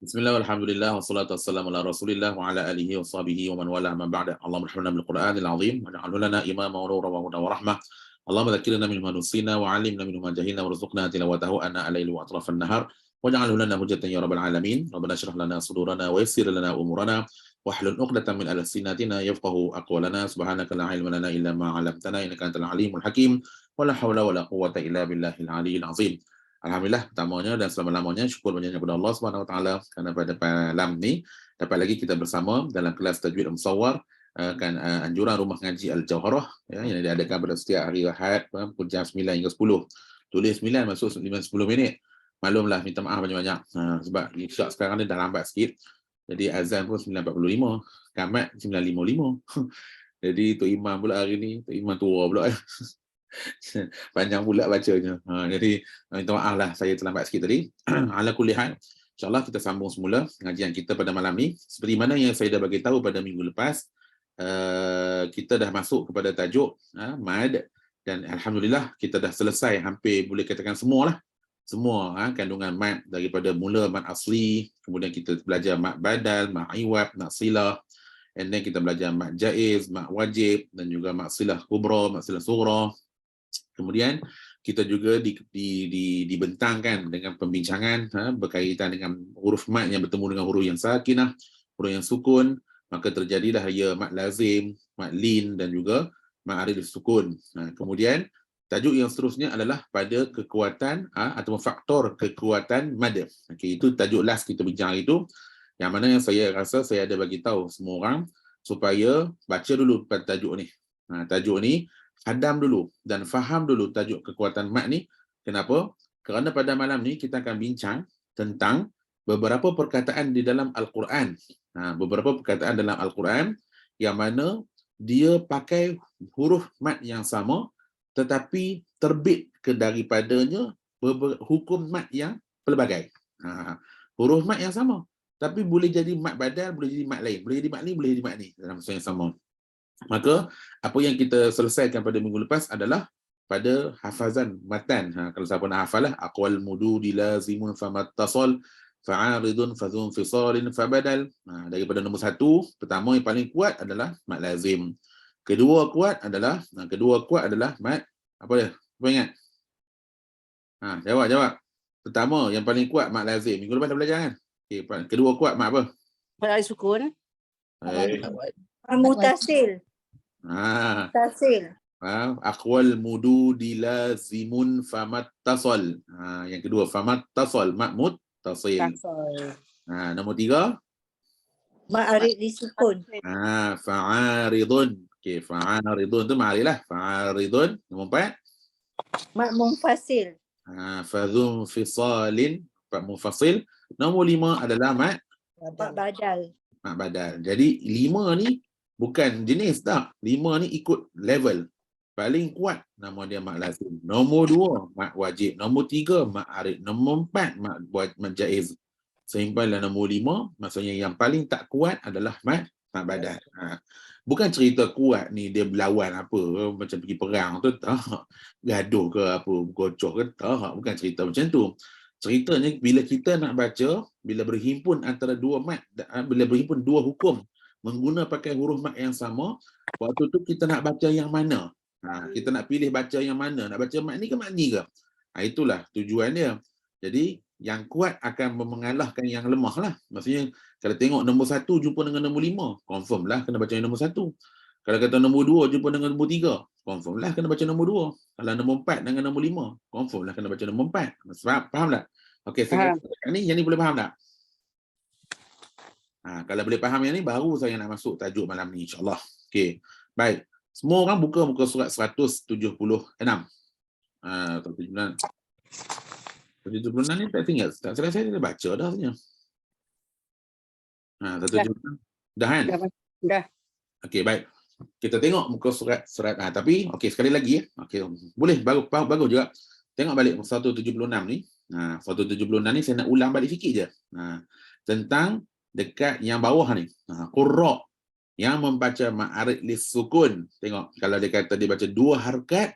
Bismillah, alhamdulillah, wassalatu wassalamu ala rasulillah wa ala alihi wa sahbihi wa man wala ma ba'da. Allahumma rahmana bil Qur'anil azim wa ja'alhu lana imama wa nuran wa hudan wa rahmah. Allahumma dhakkirna minhu ma nusina wa 'allimna minhu ma jahilna warzuqna tilawatahu ana al-laili wa atrafan nahar waj'alhu lana hujjatan ya rabbal alamin. Rabbana shrah lana sudurana wa yassir lana umurana wahlul 'uqdatam min alsinatina yafqahu aqwalana. Subhanaka la ilma lana illa ma 'allamtana innaka antal alimul hakim. Wala haula wala quwwata illa billahil aliyyil azim. Alhamdulillah, pertamanya dan selama-lamanya syukur banyak kepada Allah Subhanahu Wa Taala kerana pada malam ni dapat lagi kita bersama dalam kelas tajwid Al-Musawwar, anjuran rumah ngaji Al-Jawharah yang diadakan pada setiap hari Ahad pukul jam 9 hingga 10. Tulis 9 masuk 9:10 minit. Maklumlah, minta maaf banyak-banyak sebab isyak sekarang ni dah lambat sikit. Jadi azan pun 9.45, qamat 9.55. Jadi Tok Imam pula hari ni, Tok Imam tua pula. Panjang pula bacanya. Jadi minta maaf lah saya terlambat sikit tadi. Ala kulli hal, insyaAllah kita sambung semula pengajian kita pada malam ni. Seperti mana yang saya dah bagi tahu pada minggu lepas, kita dah masuk kepada tajuk mad, dan alhamdulillah kita dah selesai hampir boleh katakan semua kandungan mad, daripada mula mad asli, kemudian kita belajar mad badal, mad iwab, mad silah, and then kita belajar mad jaiz, mad wajib, dan juga mad silah kubra, mad silah sughra. Kemudian kita juga dibentangkan dengan pembincangan berkaitan dengan huruf mad yang bertemu dengan huruf yang sakinah, huruf yang sukun, maka terjadilah ya mad lazim, mad lin, dan juga mad arid sukun. Kemudian tajuk yang seterusnya adalah pada kekuatan atau faktor kekuatan mad. Okey, itu tajuk last kita bincang itu, yang mana yang saya rasa saya ada bagi tahu semua orang supaya baca dulu pada tajuk ni. Tajuk ni hadam dulu dan faham dulu tajuk kekuatan mad ni. Kenapa? Kerana pada malam ni kita akan bincang tentang beberapa perkataan di dalam Al-Quran. Beberapa perkataan dalam Al-Quran yang mana dia pakai huruf mad yang sama tetapi terbit daripadanya hukum mad yang pelbagai. Huruf mad yang sama tapi boleh jadi mad badal, boleh jadi mad lain, boleh jadi mad ni, boleh jadi mad ni dalam masa yang sama. Maka apa yang kita selesaikan pada minggu lepas adalah pada hafazan matan. Kalau siapa nak hafal lah, aqwal mududi lazimun famattasal fa'aridun fazun fisalin fabadal. Daripada nombor 1, pertama yang paling kuat adalah mad lazim. Kedua kuat adalah mad apa dia? Apa ingat? Jawab. Pertama yang paling kuat mad lazim. Minggu lepas dah belajar kan? Okey, kedua kuat mad apa? Mad sukun. Mutasil. Mutasil. Aqwal mududi lazimun famattasal. Yang kedua famattasal, mad muttasil. Nombor 3 Mad arid disukun. fa'aridun. Okey, fa'aridun tu marilah. Fa'aridun. Nombor 4 Mad munfasil. fadhun fisalin, mad munfasil. Nombor 5 adalah mad Badal. mad badal. Jadi 5 ni bukan jenis tak. 5 ni ikut level. Paling kuat nama dia mad lazim. Nombor 2 mad wajib. Nombor 3 mad arid. Nombor 4 mad jaiz. Sampailah nombor 5, maksudnya yang paling tak kuat adalah mad badal. Bukan cerita kuat ni dia berlawan apa, macam pergi perang tu, tak. Gaduh ke apa, gocoh ke, tak. Bukan cerita macam tu. Ceritanya bila kita nak baca, bila berhimpun antara dua mad, bila berhimpun dua hukum mengguna pakai huruf mad yang sama, waktu tu kita nak baca yang mana? Kita nak pilih baca yang mana? Nak baca mad ni ke mad ni ke? Itulah tujuan dia. Jadi yang kuat akan mengalahkan yang lemah lah. Maksudnya kalau tengok nombor 1 jumpa dengan nombor 5, confirm lah kena baca yang nombor 1. Kalau kata nombor 2 jumpa dengan nombor 3, confirm lah kena baca nombor 2. Kalau nombor 4 dengan nombor 5, confirm lah kena baca nombor 4. Faham tak? Okey, yang ni boleh faham tak? Kalau boleh faham yang ni, baru saya nak masuk tajuk malam ni, insyaAllah. Okey, baik. Semua orang buka muka surat 176. 176 ni tak tinggal. Saya dah baca dah sebenarnya. 176. Dah kan? Dah. Okey, baik. Kita tengok muka surat. Tapi, okey, sekali lagi. Okey, boleh, bagus juga. Tengok balik 176 ni. 176 ni saya nak ulang balik sikit je. Tentang dekat yang bawah ni. Qurra yang membaca ma'arid lis sukun. Tengok, kalau dia kata dia baca 2 harakat,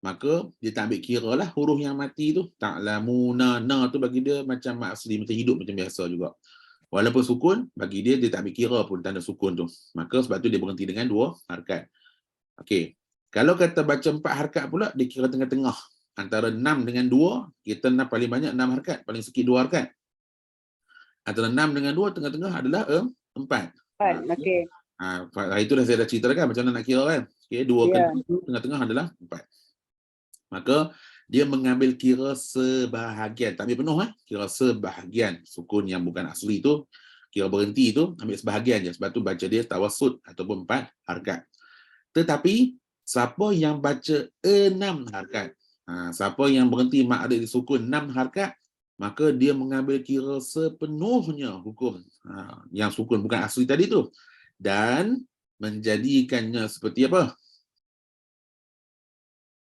maka dia tak ambil kira lah huruf yang mati tu. Ta'lamuna, na tu bagi dia macam mak asli, macam hidup macam biasa juga. Walaupun sukun, bagi dia tak ambil kira pun tanda sukun tu. Maka sebab tu dia berhenti dengan 2 harakat. Okey. Kalau kata baca 4 harakat pula, dia kira tengah-tengah. Antara 6 dengan 2, kita paling banyak 6 harakat, paling sikit 2 harakat. Antara 6 dengan 2, tengah-tengah adalah 4. Okey. Hari tu dah saya dah cerita kan macam mana nak kira kan. Okey, 2 kali tu tengah-tengah adalah 4. Maka dia mengambil kira sebahagian, tak ambil penuh kira sebahagian sukun yang bukan asli tu, kira berhenti tu ambil sebahagian je. Sebab tu baca dia tawassut ataupun 4 harakat. Tetapi siapa yang baca 6 harakat, siapa yang berhenti mak ada di sukun 6 harakat, maka dia mengambil kira sepenuhnya hukum yang sukun bukan asli tadi tu dan menjadikannya seperti apa?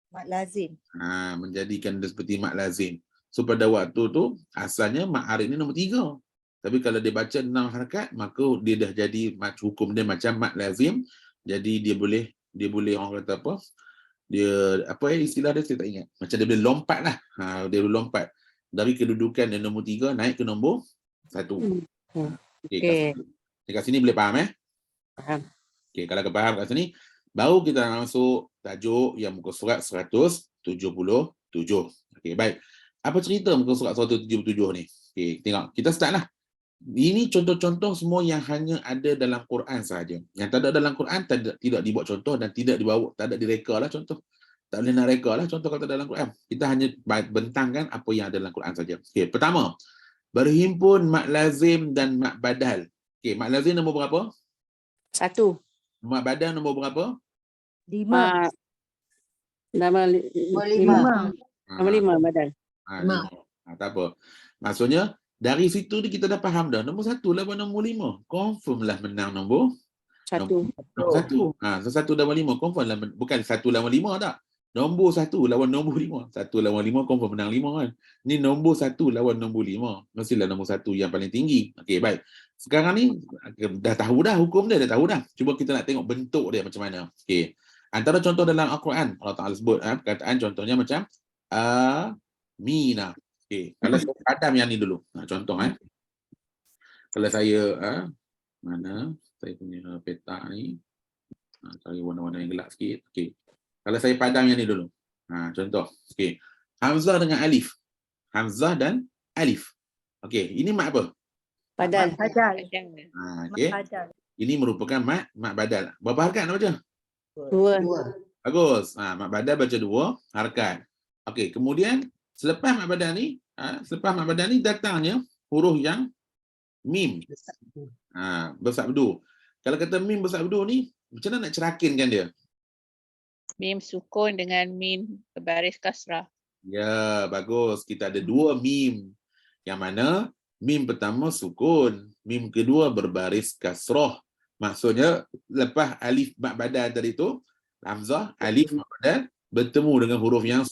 Mak lazim. Menjadikan dia seperti mak lazim. So pada waktu tu asalnya mak arid ni nombor 3. Tapi kalau dia baca 6 harakat, maka dia dah jadi hukum dia macam mak lazim. Jadi dia boleh orang kata apa? Dia istilah dia saya tak ingat. Macam dia boleh lompat lah. Dia boleh lompat dari kedudukan yang nombor 3 naik ke nombor 1. Okey. Dekat sini boleh faham Faham. Okey, kalau kau faham kat sini, baru kita nak masuk tajuk yang muka surat 177. Okey, baik. Apa cerita muka surat 177 ni? Okey, tengok. Kita start lah. Ini contoh-contoh semua yang hanya ada dalam Quran sahaja. Yang tak ada dalam Quran tidak dibuat contoh dan tidak dibawa, tak ada direka lah contoh. Tak boleh nak reka lah contoh kata dalam Quran. Kita hanya bentangkan apa yang ada dalam Quran saja. Okey, pertama, berhimpun mak lazim dan mak badal. Okey, mak lazim nombor berapa? 1. Mak badal nombor berapa? 5. Nama 5. Nama 5 badal. 5. Tak apa. Maksudnya dari situ ni kita dah faham dah. Nombor 1 lawan nombor 5. Confirm lah menang nombor 1. Nombor 1. 1 lawan 5 confirm lah. Bukan 1 lawan 5 tak. Nombor 1 lawan nombor 5. 1 lawan 5 confirm menang 5 kan. Ni nombor 1 lawan nombor 5. Mestilah nombor 1 yang paling tinggi. Okey, baik. Sekarang ni dah tahu dah hukum dia, dah tahu dah. Cuba kita nak tengok bentuk dia macam mana. Okey. Antara contoh dalam Al-Quran, Allah Ta'ala sebut perkataan contohnya macam Amina. Okey, kalau saya padam yang ni dulu. Contoh kalau saya mana saya punya peta ni. Cari warna-warna yang gelap sikit. Okey. Kalau saya padam yang ni dulu. Contoh. Okey. Hamzah dengan alif. Hamzah dan alif. Okey, ini mak apa? Badal. Okey. Ini merupakan mak badal. Berapa harakat nak baca? 2. Bagus. Mak badal baca 2 harakat. Okey, kemudian selepas mak badal ni, datangnya huruf yang mim. Bersabdu. Kalau kata mim bersabdu ni, macam mana nak cerakinkan dia? Mim sukun dengan mim berbaris kasrah. Ya, bagus. Kita ada 2 mim. Yang mana mim pertama sukun, mim kedua berbaris kasrah. Maksudnya lepas alif mak badal tadi tu, hamzah, alif mak badal bertemu dengan huruf yang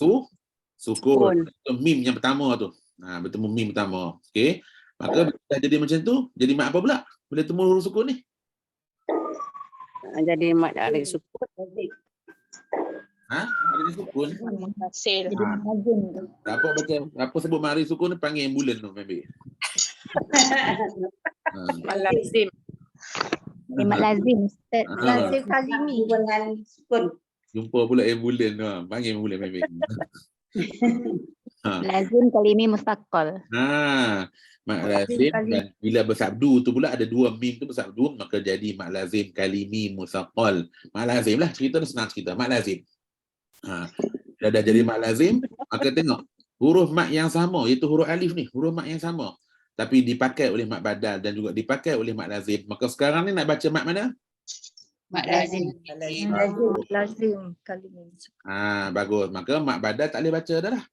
sukun. Itu mim yang pertama tu. Bertemu mim pertama. Okey. Maka dah jadi macam tu, jadi mak apa pula? Bila temu huruf sukun ni? Jadi mak ada sukun. Ada sukun. Hasil. Apa baca? Apa sebut mari sukun ni panggil ambulan tu ambil. Lazim. Mak lazim Ustaz. Lazim kalimi. Dengan sukun. Jumpa pula ambulan tu. Panggil ambulan ambil. Lazim kalimi mustaqal. Mak lazim dan bila bersabdu tu pula ada 2 mim tu bersabdu maka jadi mak lazim kalimi musaqal. Mak lazim lah cerita tu senang cerita. Mak lazim. Dah jadi mak lazim, maka tengok huruf mak yang sama iaitu huruf alif ni, huruf mak yang sama tapi dipakai oleh mak badal dan juga dipakai oleh mak lazim. Maka sekarang ni nak baca mak mana? Mak lazim. Lazim kalimi. Bagus. Maka mak badal tak boleh baca dah lah.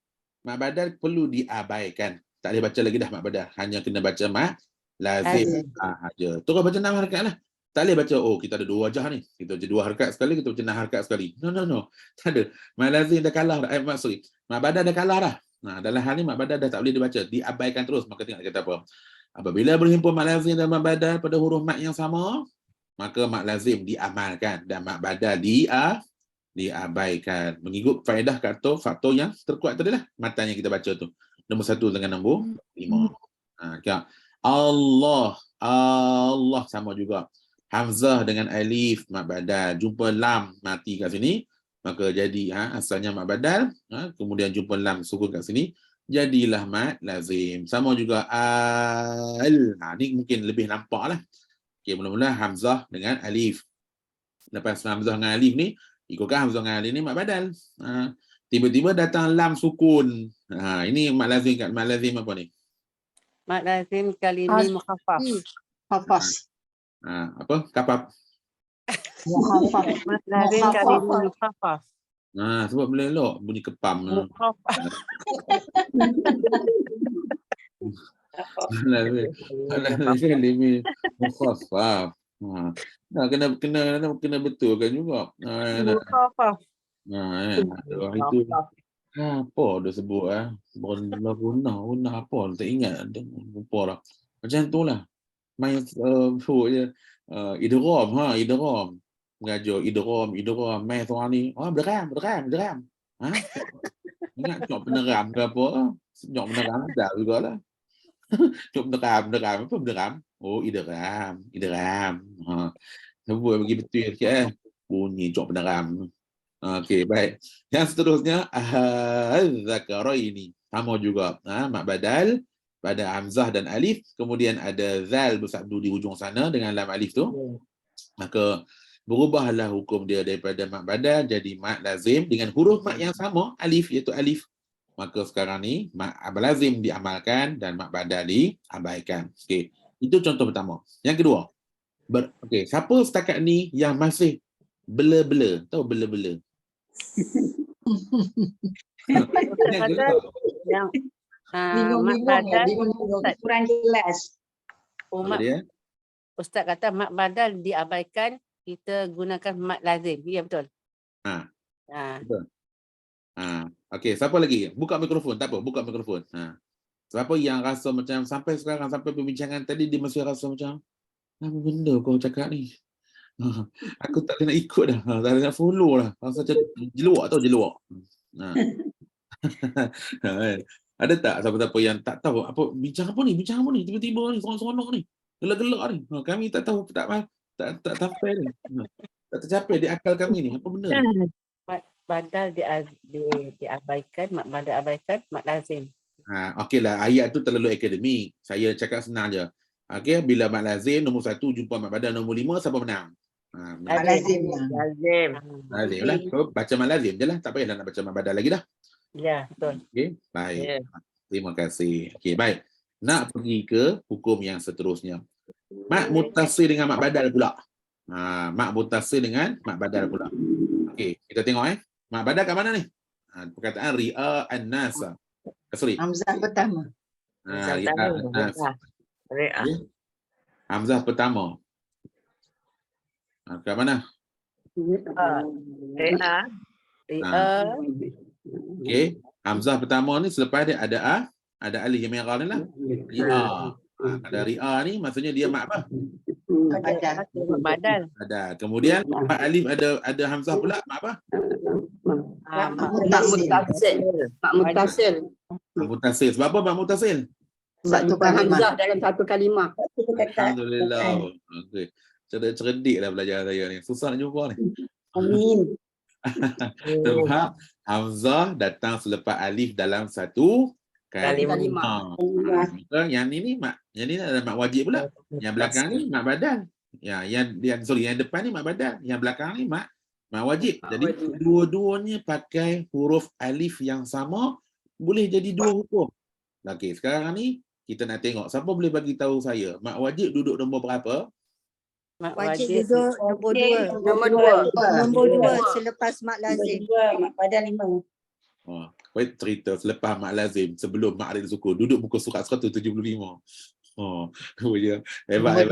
Mak badal perlu diabaikan. Tak boleh baca lagi dah mak badal. Hanya kena baca mak lazim aja. Terus baca 6 harakat lah. Tak boleh baca, kita ada 2 wajah ni. Kita baca 2 harakat sekali, kita baca 6 harakat sekali. No. Tak ada. Mak lazim dah kalah dah. Mak badal dah kalah dah. Dalam hal ni mak badal dah tak boleh dibaca. Diabaikan terus. Maka tengok kata apa. Apabila berhimpun mak lazim dan mak badal pada huruf mak yang sama, maka mak lazim diamalkan dan mak badal diabaikan. Mengikut faedah faktor yang terkuat tadi lah. Matan yang kita baca tu. Nombor 1 dengan nombor 5. Allah. Allah sama juga. Hamzah dengan alif mat badal, jumpa lam mati kat sini, maka jadi asalnya mat badal, kemudian jumpa lam sukun kat sini, jadilah mat lazim. Sama juga al. Ni mungkin lebih nampak lah. Okey, mula-mula hamzah dengan alif. Lepas hamzah dengan alif ni, ikutkan hamzah dengan alif ni mat badal. Tiba-tiba datang lam sukun. Ini mat lazim kat mat lazim apa ni? Mat lazim kalimi mukhaffaf. Hafaz. Apa? Kapap. Mat lazim kalimi mukhaffaf. Sebab boleh elok bunyi kepam. Mukhaffaf. Kalimi mukhaffaf. Kena betulkan juga. Mukhaffaf. Itu apa dia sebut Runah apa tak ingat lupa dah. Macam tu lah. Main sebut je idgham mengajar idgham main seorang ni berderam. Ingat nyok peneram ke apa? Nyok peneram dah jugalah. Nyok peneram apa berderam? Oh idgham. Sebut bagi betul sikit bunyi nyok peneram. Okey, baik. Yang seterusnya az-zakaraini. Sama juga. Mat badal pada hamzah dan alif, kemudian ada zal bersabdu di hujung sana dengan lam alif tu. Maka berubahlah hukum dia daripada mat badal jadi mat lazim dengan huruf mat yang sama, alif, iaitu alif. Maka sekarang ni mat lazim diamalkan dan mat badal diabaikan. Okey, itu contoh pertama. Yang kedua. Okey, siapa setakat ni yang masih bela-bela? Tahu bela-bela? Yang mat badal Kurang jelas. Ustaz kata mat badal diabaikan, kita gunakan mat lazim. Ya betul. Betul. Okey, siapa lagi? Buka mikrofon, tak apa, buka mikrofon. Siapa yang rasa macam sampai sekarang, sampai perbincangan tadi dia masih rasa macam apa benda kau cakap ni? Aku tak nak ikut dah. Tak nak follow lah. Rasa macam jeluak. Ada tak siapa-siapa yang tak tahu apa bincang apa ni? Tiba-tiba ni seronok ni. Gelak-gelak ni. Kami tak tahu tak sampai ni. Tak tercapai di akal kami ni. Apa benda ni? Mat badal diabaikan, mat badal abaikan, mat lazim. Okeylah, ayat tu terlalu akademik. Saya cakap senang je. Okey, bila mat lazim nombor 1 jumpa mat badal nombor 5, siapa menang? Lazim. Lazim lah. So, baca mat lazim je lah. Tak payahlah nak baca mat badal lagi dah. Ya, betul. Okey, baik. Terima kasih. Okey, baik. Nak pergi ke hukum yang seterusnya. Mat mutasil dengan mat badal pula. Mat mutasil dengan mat badal pula. Okey, kita tengok mat badal kat mana ni? Perkataan ri'a an-nasa. Sorry. Hamzah pertama. Ri'a an-nas. Hamzah pertama. Kat mana? Ri'a. Okey, hamzah pertama ni selepas dia ada alif yang merah ni lah. Ri'a. Ada ri'a ni maksudnya dia mat apa? Badal. Ada. Kemudian mat alif ada hamzah pula, mat apa? Mak mutasil. Mutasil. Sebab apa mat mutasil? Satu kalimah. dalam satu kalimah. Alhamdulillah. Okey. Cerdik lah belajar saya ni. Susah nak jumpa ni. Amin. Sebab hamzah datang selepas alif dalam satu kalimah. Maka yang ni ada mat wajib pula. Yang belakang ni mat badal. Yang depan ni mat badal. Yang belakang ni mat wajib. Jadi dua-duanya pakai huruf alif yang sama, boleh jadi dua hukum. Okey, sekarang ni kita nak tengok siapa boleh bagi tahu saya mat wajib duduk nombor berapa? Mat Wajib wajib duduk nombor 2. Nombor 2 selepas mat lazim. Mat badal 5. Baik, cerita selepas mat lazim sebelum mat adil sukun duduk muka surat 175. Kemudian hebat.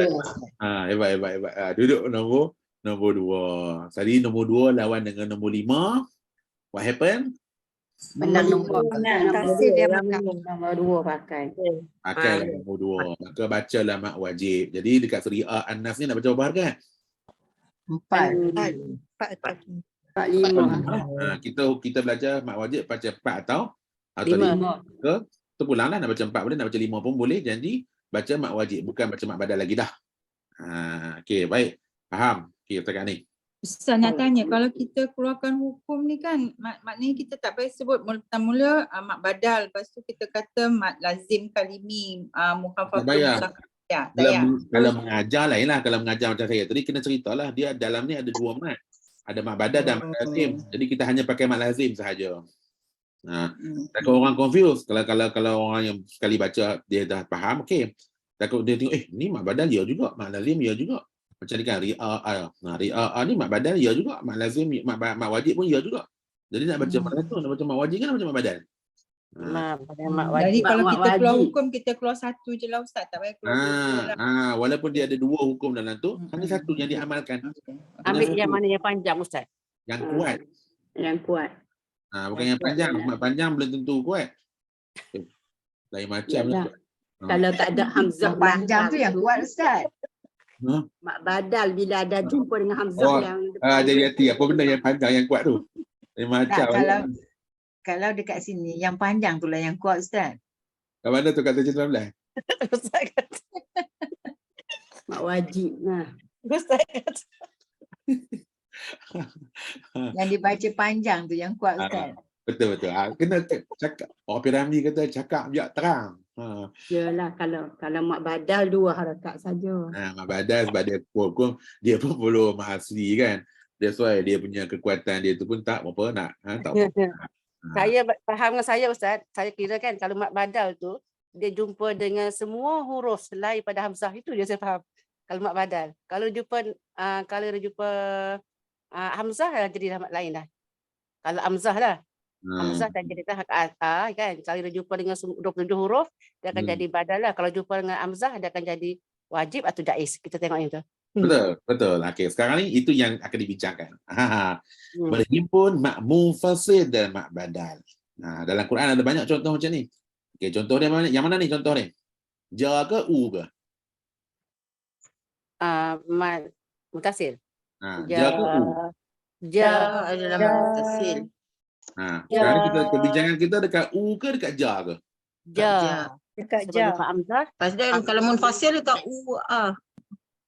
Hebat. Duduk nombor 2. Tadi nombor 2 lawan dengan nombor 5. What happened? Menang nombor. Mutasil dia menang. Nombor 2 pakai. Pakai nombor 2. Maka bacalah mat wajib. Jadi dekat ri'a an-nas ni nak baca berapa harakat? 4. Kita belajar mat wajib baca 4 atau 5. Terpulang lah nak baca 4 boleh, nak baca 5 pun boleh. Jadi baca mak wajib, bukan baca mak badal lagi dah. Okey, baik. Faham? Okey, setakat ni. Ustaz nak tanya, kalau kita keluarkan hukum ni kan, maknanya kita tak payah sebut mula-mula mak badal, lepas tu kita kata mak lazim kalimi, Tak mukhafafah payah. musaqqal. Ya, tak payah. Kalau mengajar lain lah, kalau mengajar macam saya tadi kena ceritalah dia dalam ni ada dua mat. Ada mak badal dan mak lazim. Jadi kita hanya pakai mak lazim sahaja. Takut orang confuse. Kalau orang yang sekali baca dia dah faham, okey. Takut dia tengok ni mak badal ya juga, mak lazim ya juga. Macam ni kan ri'a ni mak badal ya juga, mak lazim mak wajib pun ya juga. Jadi nak baca mana tu? Nak baca mak wajib kan nak baca mak badal? Mak wajib. Jadi kalau mak kita keluar wajib. hukum, kita keluar satu je lah Ustaz, tak payah keluar dua lah. Walaupun dia ada dua hukum dalam tu, hanya satu yang diamalkan. Ambil yang mana yang panjang Ustaz? Yang kuat. Yang kuat. Bukan yang panjang. Mak panjang belum tentu kuat. Lain macam Yalah. lah. Kalau tak ada hamzah Yang panjang tu yang kuat Ustaz. mak badal bila ada jumpa dengan hamzah Oh, yang depan. Jadi hati apa benda yang panjang yang kuat tu? Lain macam. Kalau dekat sini yang panjang tu lah yang kuat Ustaz. Kat mana tu kata 19? Ustaz kata. Mak wajib. Ustaz kata. Yang dibaca panjang tu yang kuat Ustaz. Betul. Kena cakap. Orang Piramli kata cakap biar terang. Yalah, kalau mak badal 2 harakat saja. Mak badal sebab dia pun perlu mahasiswi kan. That's why dia punya kekuatan dia tu pun tak apa nak. Tak apa. Saya faham dengan saya Ustaz. Saya kira kan kalau mak badal tu dia jumpa dengan semua huruf selain pada hamzah, itu je saya faham. Kalau mak badal. Kalau dia jumpa hamzah dah jadi mak lain dah. Kalau hamzah lah. Hamzah dah jadi kan. Kalau dia jumpa dengan 27 huruf dia akan jadi badal lah. Kalau jumpa dengan hamzah dia akan jadi wajib atau jaiz. Kita tengok yang tu. Betul. Okey, sekarang ni itu yang akan dibincangkan. Berhimpun mak munfasil dan mak badal. Dalam Quran ada banyak contoh macam ni. Okey, contoh dia mana? Yang mana ni contoh ni? Ja ke u ke? Mutasil. Ja ke u? Ja adalah mutasil. Sekarang ni perbincangan kita dekat u ke dekat ja ke? Ja. Dekat Sebab jumpa hamzah. Pasal kalau munfasil dekat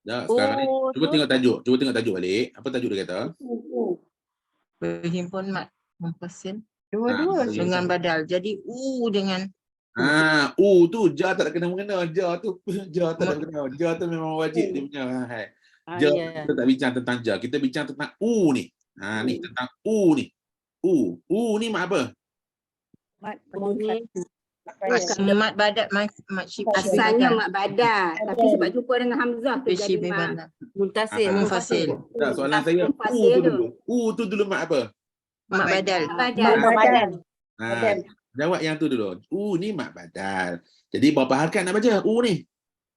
Sekarang ni cuba tengok tajuk balik. Apa tajuk dia kata? berhimpun mat munfasil dua-dua dengan badal. Jadi dengan U tu ja tak ada kena-mengena. Ja tu tak ada kena. Ja tu memang wajib dia punya. Ja kita tak bincang tentang ja. Kita bincang tentang U ni. Ni tentang U ni. U ni mak apa? mat badal asalnya mak badal, tapi sebab jumpa dengan hamzah tu jadi mak munfasil. Soalan saya U tu dulu mak apa? mak badal. Jawab yang tu dulu. Ni mak badal. Jadi berapa harakat nak baca U ni?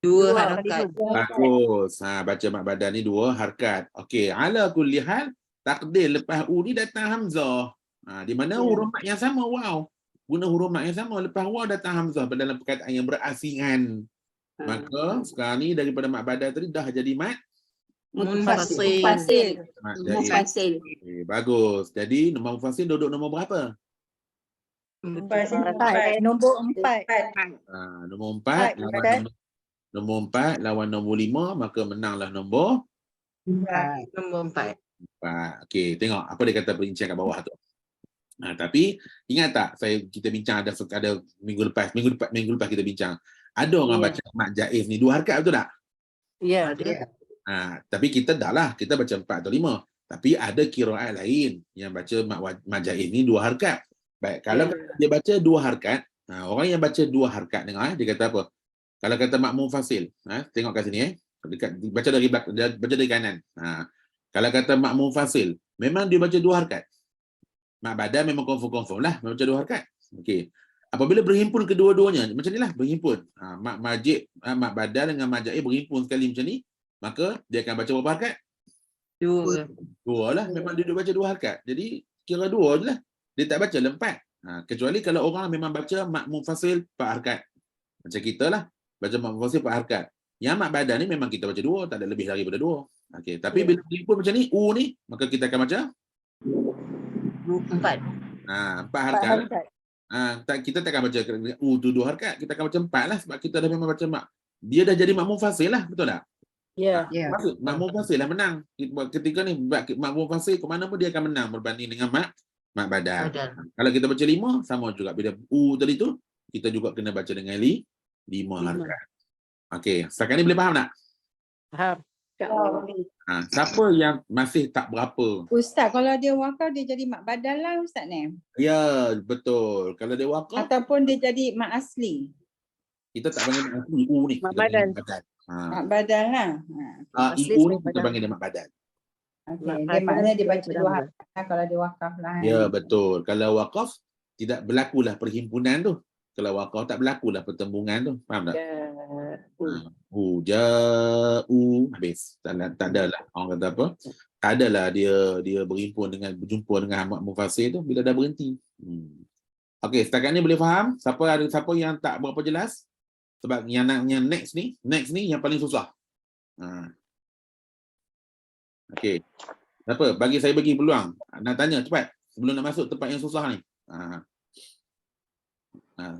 2 harakat. Bagus. Baca mak badal ni 2 harakat. Okey, ala kulli hal takdir lepas U ni datang hamzah. Di mana huruf mat yang sama waw. Guna huruf mat yang sama lepas waw datang hamzah dalam perkataan yang berasingan. Maka sekarang ni daripada mak badal tadi dah jadi mat Munfasil. Bagus. Jadi nombor munfasil duduk nombor berapa? Nombor 4. Nombor 4 nombor 4 lawan nombor 5, maka menanglah nombor 4. Okey, tengok apa dia kata perincian kat bawah tu. Tapi ingat tak kita bincang ada minggu lepas kita bincang. Ada orang baca mak jaiz ni 2 harakat betul tak? Ya. Tapi kita dah lah, kita baca 4 atau 5. Tapi ada qiraat lain yang baca mak jaiz ni 2 harakat. Baik, kalau dia baca 2 harakat, orang yang baca 2 harakat dengar dia kata apa? Kalau kata mak munfasil, tengok kat sini baca dari kanan. Kalau kata mak munfasil, memang dia baca 2 harakat. Mak badal memang confirm lah baca 2 harakat. Okey. Apabila berhimpun kedua-duanya macam nilah berhimpun. Mak badal dengan mak jaiz berhimpun sekali macam ni, maka dia akan baca berapa harakat? 2 lah. Memang dia baca 2 harakat. Jadi kira 2 je lah. Dia tak baca 4. Kecuali kalau orang memang baca mak munfasil 4 harakat. Macam kita lah. Baca mak munfasil 4 harakat. Yang mak badal ni memang kita baca 2, tak ada lebih daripada 2. Okey, tapi bila berhimpun macam ni, U ni, maka kita akan baca 4 harakat. Kita takkan baca U tu 2 harakat, kita akan baca 4 lah sebab kita dah memang baca mak dia dah jadi mak munfasil lah, betul tak? Ya. Maksud mak munfasil lah menang. Ketika ni mak munfasil ke mana pun dia akan menang berbanding dengan mak badal. Kalau kita baca 5 sama juga, bila u tadi tu kita juga kena baca dengan 5 harakat. Okey, setakat ni boleh faham tak? Faham. Siapa yang masih tak berapa? Ustaz, kalau dia wakaf dia jadi mak badal lah Ustaz ni. Ya, betul. Kalau dia wakaf, Ataupun dia jadi mak asli. kita tak panggil mak asli u ni, Mak kita panggil badal. mak badal. Mak badal lah. Asli Iu ni mak kita badal. panggil dia mak badal. Okay. Mak Dia badal maknanya dia baca badal. dua harakat lah kalau dia wakaf lah. Ya, betul. Kalau wakaf tidak berlakulah perhimpunan tu. Kalau wakaf tak berlakulah pertembungan tu. Faham tak? Ja'u habis. Tak ada lah. Orang kata apa? Tak adalah dia berjumpa dengan mak mufasir tu bila dah berhenti. Okey, setakat ni boleh faham? Siapa yang tak berapa jelas? Sebab yang next ni yang paling susah. Okey. Apa? Bagi saya bagi peluang. Nak tanya cepat sebelum nak masuk tempat yang susah ni.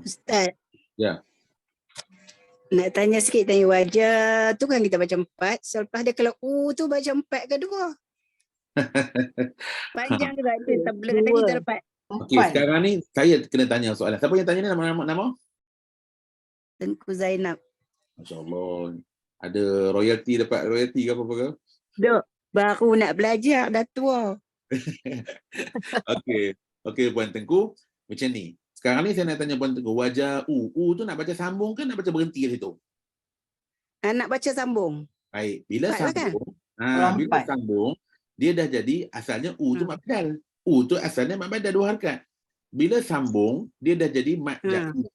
Ustaz. Ya. Nak tanya sikit tanya wajah tu kan kita baca 4. Selepas dia kalau U tu baca 4 ke 2? Panjang juga tu tablet tadi tak dapat. Okey, sekarang ni saya kena tanya soalan. Siapa yang tanya ni nama? Tengku Zainab. Masya-Allah. Ada royalty ke apa-apa ke? Dok, baru nak belajar dah tua. Okey Puan Tengku, macam ni. Sekarang ni saya nak tanya Puan Tengku, wajah U tu nak baca sambung ke nak baca berhenti kat situ? Nak baca sambung. Baik, bila Empat lah kan? sambung, bila sambung dia dah jadi asalnya U tu mak badal. U tu asalnya mak badal 2 harakat. Bila sambung dia dah jadi mat jaiz.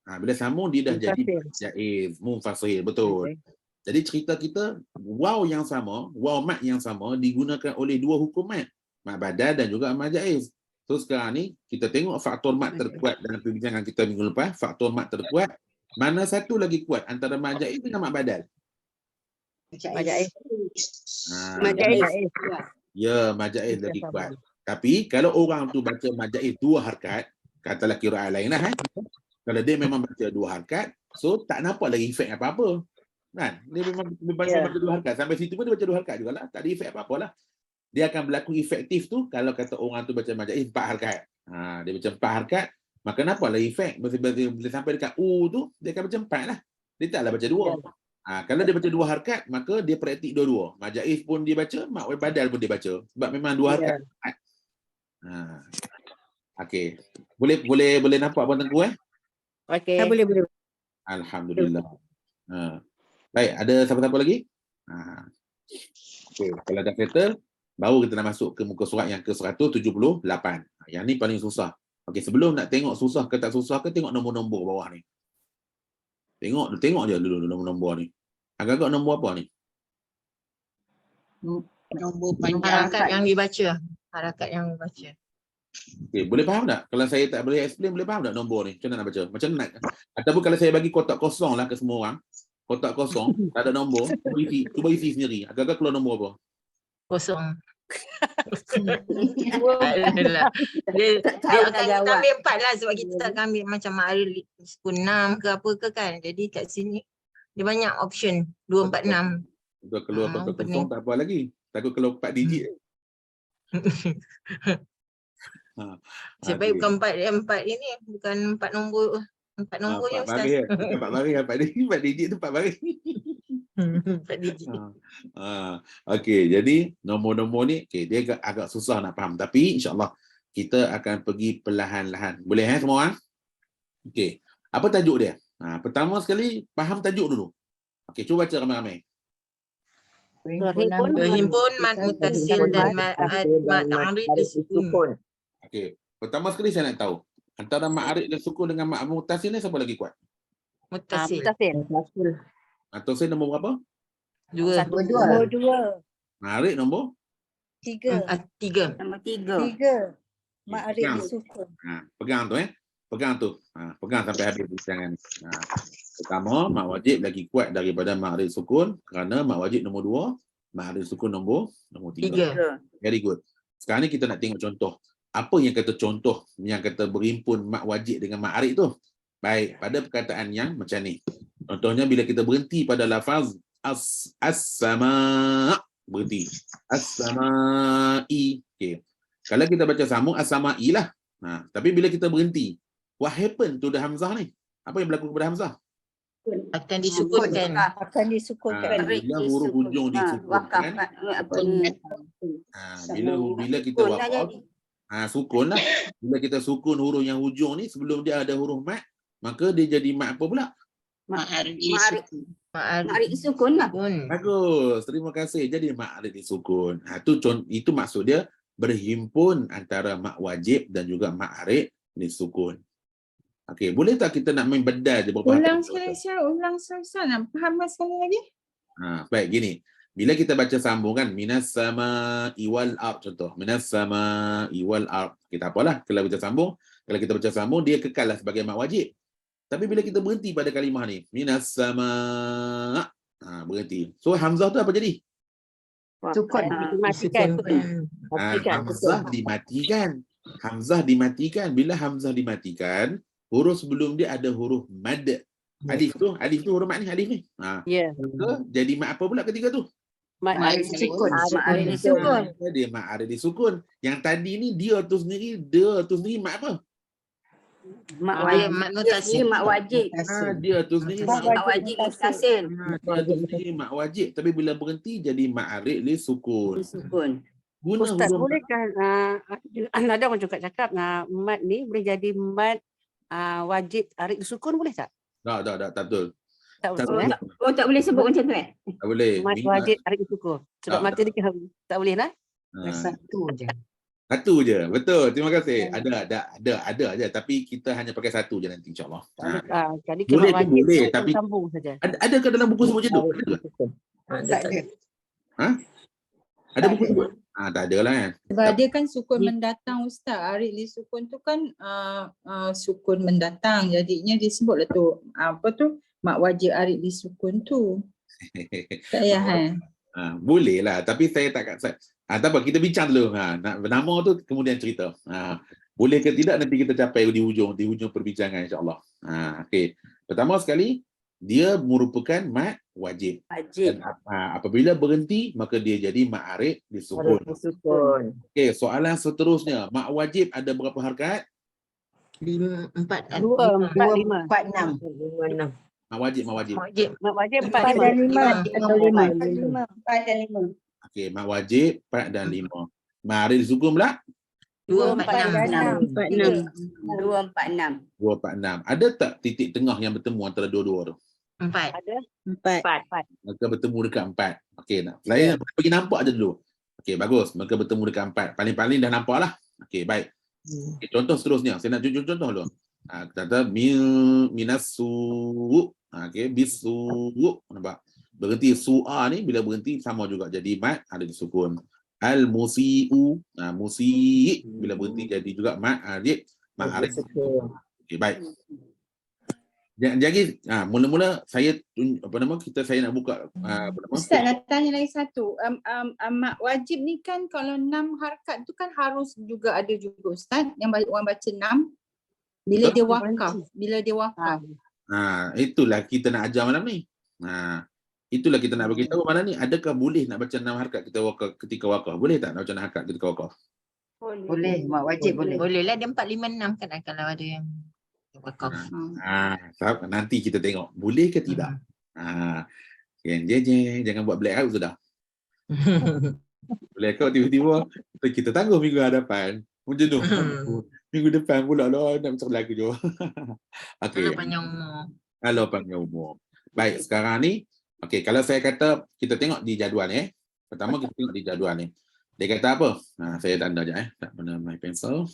Bila sambung dia dah jadi mat jaiz, munfasil, betul. Jadi cerita kita waw yang sama, waw mat yang sama digunakan oleh 2 hukum mat badal dan juga mat jaiz. So sekarang ni kita tengok faktor mat terkuat dalam perbincangan kita minggu lepas, faktor mat terkuat, mana satu lagi kuat antara mat jaiz dengan mat badal? Mat jaiz. Mat jaiz. Ya, mat jaiz lagi kuat. Tapi kalau orang tu baca mat jaiz 2 harakat, katalah qiraat lain lah kalau dia memang baca 2 harakat, so tak nampak lagi efek apa-apa. Kan? Dia memang baca 2 harakat. Sampai situ pun dia baca 2 harakat jugalah. Tak ada efek apa-apa lah. Dia akan berlaku efektif tu kalau kata orang tu baca mat jaiz 4 harakat. Dia baca 4 harakat, maka nampak lagi efek. Bila sampai dekat U tu, dia akan baca 4 lah. Dia taklah baca 2. Kalau dia baca 2 harakat, maka dia praktik dua-dua. Mat jaiz pun dia baca, mat badal pun dia baca. Sebab memang 2 harakat. Okey. Boleh nampak Puan Tengku Okey. Boleh. Alhamdulillah. Baik, ada siapa-siapa lagi? Okey, kalau dah settle, baru kita nak masuk ke muka surat yang ke-178. Yang ni paling susah. Okey, sebelum nak tengok susah ke tak susah ke, tengok nombor-nombor bawah ni. Tengok je dulu nombor-nombor ni. Agak-agak nombor apa ni? Nombor panjang harakat yang dibaca. Harakat yang dibaca. Okey, boleh faham tak? Kalau saya tak boleh explain, boleh faham tak nombor ni? Macam mana nak baca? Macam mana nak? Ataupun kalau saya bagi kotak kosong lah ke semua orang, kotak kosong, tak ada nombor, cuba isi sendiri. Agak-agak keluar nombor apa? Kosong. Dia akan ambil 4 lah sebab kita tak akan ambil macam Ma'arif 6 ke apa ke kan. Jadi kat sini dia banyak option 2, 4, 6. Kalau keluar kotak kosong tak apa lagi. Takut keluar 4 digit. Sebaik bukan 4 ini, bukan 4 nombor. 4 nombor je Ustaz. 4 baris. 4 digit tu 4 baris. 4 digit. Okey, jadi nombor-nombor ni dia agak susah nak faham, tapi insya-Allah kita akan pergi perlahan-lahan. Boleh semua orang? Okey. Apa tajuk dia? Pertama sekali faham tajuk dulu. Okey, cuba baca ramai-ramai. Berhimpun mat mutasil dan mat arif disukun. Okey. Pertama sekali saya nak tahu antara mat arif dan sukun dengan mat mutasil ni siapa lagi kuat? Mutasil. Mutasil nombor berapa? 2. Nombor 2. Mat arif nombor 3. Nombor 3. Ma'arif disukun. Pegang tu pegang sampai habis bincang ni. Pertama, mat wajib lagi kuat daripada ma'arif sukun kerana mat wajib nombor 2, ma'arif sukun nombor 3. Very good. Sekarang ni kita nak tengok contoh. Apa yang kata contoh yang kata berhimpun mat wajib dengan ma'arif tu? Baik, pada perkataan yang macam ni. Contohnya bila kita berhenti pada lafaz as-sama, berhenti. As-sama'i. Okey. Kalau kita baca sambung as-sama'i lah. Tapi bila kita berhenti, what happened to the hamzah ni? Apa yang berlaku kepada hamzah? Akan disukunkan. Akan disukunkan. Bila huruf hujung disukunkan, bila kita waqaf, sukun lah. Bila kita sukun huruf yang hujung ni sebelum dia ada huruf mat, maka dia jadi mat apa pula? Ma'arif disukun lah. Bagus. Terima kasih. Jadi ma'arif disukun. Itu maksud dia berhimpun antara mak wajib dan juga ma'arif disukun. Okey, boleh tak kita nak main bedal je berapa Ulang sekali, ulang sekali. Nak faham sekali lagi? Baik, gini. Bila kita baca sambung kan, minas sama'i wal ard, contoh. Minas sama'i wal ard. Kita apalah, kalau kita baca sambung, dia kekal lah sebagai mak wajib. Tapi bila kita berhenti pada kalimah ni, minas sama', berhenti. So hamzah tu apa jadi? Sukun. Dimatikan. Hamzah dimatikan. Bila hamzah dimatikan, huruf sebelum dia ada huruf mad. Alif tu huruf mat ni, alif ni. Ya. Jadi mak apa pula ketika tu? Ma'arif disukun. Dia ma'arif disukun. Yang tadi ni dia tu sendiri mak apa? Mak wajib. Dia tu sendiri Mak wajib muttasil. Dia tu sendiri mak wajib. Tapi bila berhenti jadi ma'arif disukun. Guna Ustaz, huruf bolehkah ada orang juga cakap mat ni boleh jadi mat wajib arik disukun, boleh tak? tak betul. Tak Tak boleh. Oh, tak boleh sebut macam tu Tak boleh. Mat wajib arik disukun. Sebab mata dia tak boleh lah. Satu je. Betul. Terima kasih. Ada aja, tapi kita hanya pakai satu je nanti insya-Allah. Jadi Boleh mat ke wajib boleh, tu tapi sambung saja. adakah dalam buku sebut macam tu? Tak ada. Ada buku sebut? Tak ada lah kan. Sebab dia kan sukun mendatang Ustaz. Arik li sukun tu kan sukun mendatang. Jadinya disebutlah tu. Apa tu? Mak wajib arik li sukun tu. Tak payah Boleh lah, tapi saya tak apa, kita bincang dulu. Nama tu kemudian cerita. Boleh ke tidak nanti kita capai di hujung perbincangan insya-Allah. Okey. Pertama sekali, dia merupakan mat wajib. Dan apabila berhenti maka dia jadi ma'arif disukun. Okey, soalan seterusnya, mak wajib ada berapa harakat? 4, 2, 4, 5. 4, 6. Mak wajib. Mak wajib 4, 4 dan 5. 5 atau 5. 4 dan 5. Okey, mak wajib 4 dan 5. Ma'arif disukun pula 2, 4, 6. 2, 4, 6. 2, 4, 6. Ada tak titik tengah yang bertemu antara dua-dua tu? 4. Ada 4. Maka bertemu dekat 4. Okey, saya bagi nampak je dulu. Okey, bagus. Maka bertemu dekat 4. Paling-paling dah nampak lah. Okey, baik. Okay, contoh seterusnya. Saya nak tunjuk contoh dulu. Kata minasu. Okey, bisu. Nampak? Berhenti su'a ni bila berhenti sama juga jadi mat ada disukun. Al-musi'u. Musi' bila berhenti jadi juga mat arif. Okey, baik. Jadi mula-mula saya saya nak buka Ustaz nak tanya lagi satu. Mak wajib ni kan kalau 6 harakat tu kan harus juga ada juga Ustaz yang orang baca 6 bila dia wakaf. Itulah kita nak ajar malam ni. Itulah kita nak bagi tahu malam ni, adakah boleh nak baca 6 harakat ketika wakaf? Boleh tak nak baca 6 harakat ketika wakaf? Boleh, mak wajib boleh. Boleh lah, dia 4, 5, 6 kan kalau ada yang wakaf. Nanti kita tengok boleh ke tidak. Jangan buat black out sudah. Black out tiba-tiba kita tangguh minggu hadapan. Macam tu. Minggu depan pula lah nak macam lagu je. Okey. Kalau panjang umur. Baik, sekarang ni kalau saya kata kita tengok di jadual ni. Pertama kita tengok di jadual ni. Dia kata apa? Saya tanda je tak mana my pencil.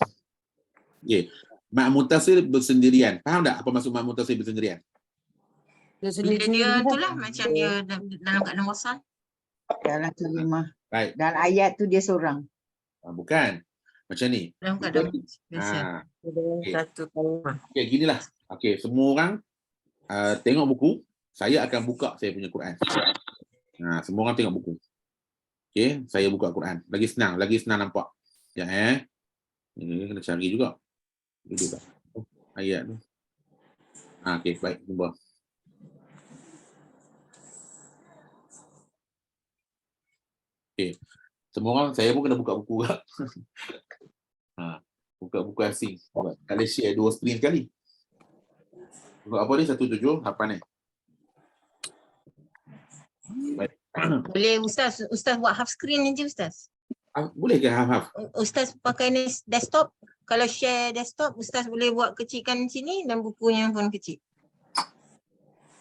Okey. Mak mutasil bersendirian. Faham tak apa maksud mak mutasil bersendirian? Bila dia itulah macam dia dalam keadaan wasal. Dalam kalimah. Baik. Dalam ayat tu dia seorang. Bukan. Macam ni. Dalam keadaan biasa. Satu kalimah. Okey, ginilah. Okey, semua orang tengok buku. Saya akan buka saya punya Quran. Semua orang tengok buku. Okey, saya buka Quran. Lagi senang nampak. Ya ini kena cari juga. Duduk tak? Ayat tu. Okey, baik, jumpa. Okey. Semua orang, saya pun kena buka buku juga. Buka buku asing. Kali share 2 screen sekali. Buat apa ni? 17 hafal ni. Baik. Boleh Ustaz buat half screen je Ustaz. Boleh ke half-half? Ustaz pakai ni desktop. Kalau share desktop, Ustaz boleh buat kecilkan sini dan bukunya pun kecil.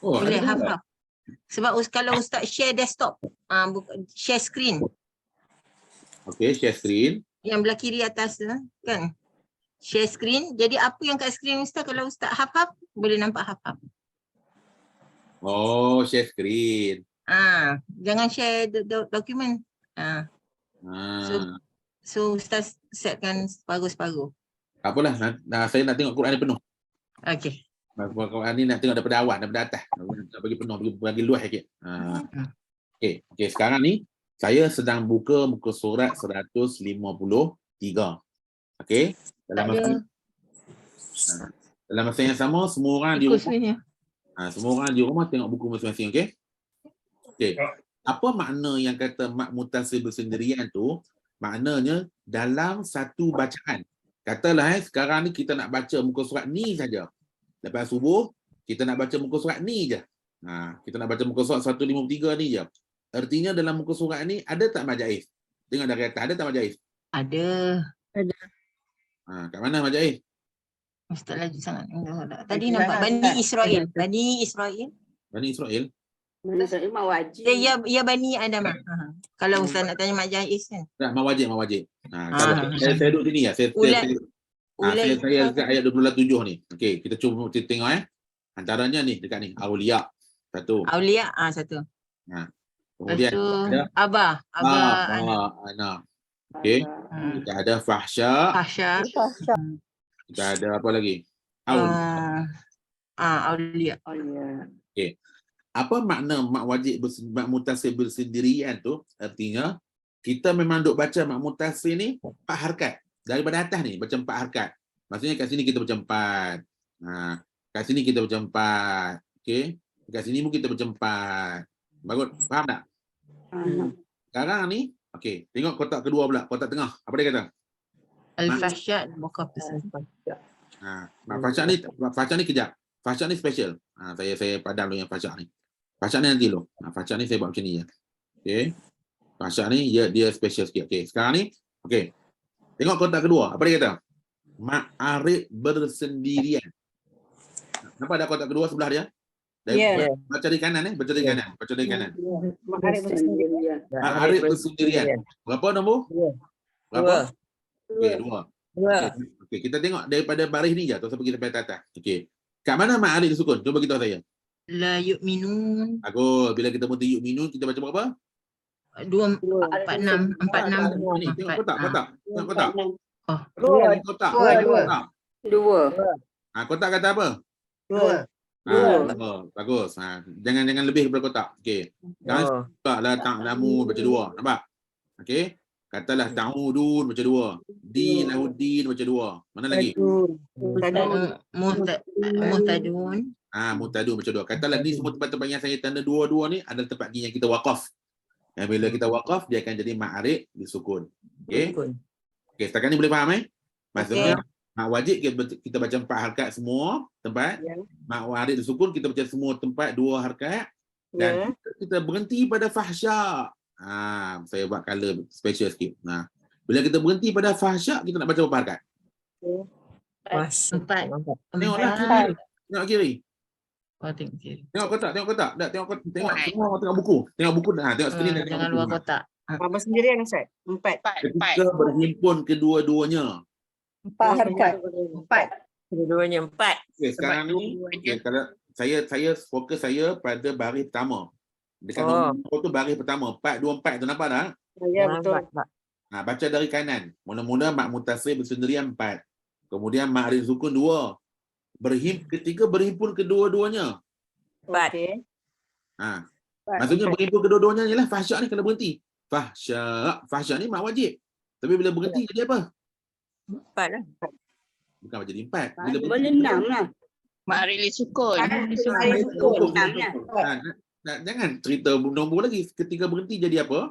Oh, Boleh ada juga. half-half. Sebab kalau Ustaz share desktop, share screen Okey, share screen. yang belah kiri atas tu kan. Share screen. Jadi apa yang kat screen Ustaz kalau Ustaz half-half, boleh nampak half-half. Oh, share screen. Jangan share dokumen. So Ustaz setkan separuh-separuh. Tak apalah, saya nak tengok Quran ni penuh. Okey. Quran ni nak tengok daripada awal, daripada atas. Nak bagi penuh, bagi luas sikit. Okey, sekarang ni saya sedang buka muka surat 153. Okey. Dalam masa yang sama, semua orang di rumah, semua orang di rumah tengok buku masing-masing, okey? Okey. Apa makna yang kata mak mutasil bersendirian tu? Maknanya dalam satu bacaan. Katalah sekarang ni kita nak baca muka surat ni saja. Lepas subuh, kita nak baca muka surat ni je. Kita nak baca muka surat 153 ni je. Artinya dalam muka surat ni ada tak mad jaiz? Tengok dari atas, ada tak mad jaiz? Ada. Kat mana mad jaiz? Ustaz laju sangat. Tadi nampak Bani Israel. Bani Israel. Bani Israel. Mana saya mak wajib. Ya Bani Adam. Kalau Ustaz nak tanya mak jaiz kan. Tak, mak wajib. Saya duduk sini ya. Saya dekat ayat 27 ni. Okey, kita cuba tengok antaranya ni dekat ni Aulia satu. Aulia satu. Kemudian ada Abah. Ana. Okey. Kita ada fahsya. Kita ada apa lagi? Aulia. Okey. Apa makna mak wajib mak mutasil bersendirian tu? Artinya kita memang duk baca mak mutasil ni 4 harakat. Daripada atas ni baca 4 harakat. Maksudnya kat sini kita baca 4. Kat sini kita baca 4. Okey. Kat sini pun kita baca 4. Bagus. Faham tak? Sekarang ni, okey, tengok kotak kedua pula, kotak tengah. Apa dia kata? Al-Fahsyat bukan Fahsyat ni kejap. Fahsyat ni special. Saya padam dulu yang fahsyat ni. Fahsyat ni nanti dulu. Fahsyat ni saya buat macam ni je. Okey. Fahsyat ni dia special sikit. Okey, sekarang ni, okey. Tengok kotak kedua. Apa dia kata? Ma'arif bersendirian. Nampak ada kotak kedua sebelah dia? Baca dari kanan baca dari kanan. Ma'arif bersendirian. Berapa nombor? Berapa? Okey, 2. Okey, kita tengok daripada baris ni je atau sampai kita sampai atas. Okey. Kat mana ma'arif disukun? Cuba beritahu saya. La yu'minun. Bagus. Bila kita muti yu'minun, kita baca berapa? 2, 4, 6. Ni, tengok kotak. Tengok kotak. Kotak. Kotak kata apa? 2. Bagus. Jangan lebih daripada kotak. Okey. Jangan la ta'lamu baca 2. Nampak? Okey. Katalah ta'udun baca 2. Dilahuddin baca 2. Mana lagi? Muhtadun. Muhtadun baca 2. Katalah ni semua tempat-tempat yang saya tanda 2 ni adalah tempat yang kita waqaf. Yang bila kita waqaf dia akan jadi ma'arif disukun. Okey. Okey, setakat ni boleh faham Maksudnya mak wajib kita baca 4 harakat semua tempat. Mak warid disukun kita baca semua tempat 2 harakat. Dan kita berhenti pada fahsya. Saya buat color special sikit. Bila kita berhenti pada fahsya, kita nak baca berapa harakat? 4. Tengoklah kiri. Tengok kiri. Tengok kiri. Tengok kotak. Tengok semua orang tengok buku. Tengok buku tengok skrin dan tengok Jangan buku. luar kotak. Mama sendirian Ustaz. 4. Ketika berhimpun kedua-duanya. 4 harakat. 4. Kedua-duanya 4. Okey, sekarang ni kalau saya fokus saya pada baris pertama. Dekat nombor tu baris pertama 424 tu nampak tak? Ya betul. Baca dari kanan. Mula-mula mak mutasil bersendirian 4. Kemudian ma'rif sukun 2. Ketika berhimpun kedua-duanya. Okey. Maksudnya berhimpun kedua-duanya ialah fahsya ni kena berhenti. Fahsya ni mak wajib. Tapi bila berhenti jadi apa? 4 lah. Bukan jadi 4. Bila Boleh 6 lah. Ma'arif sukun. Jangan cerita nombor lagi. Ketika berhenti jadi apa?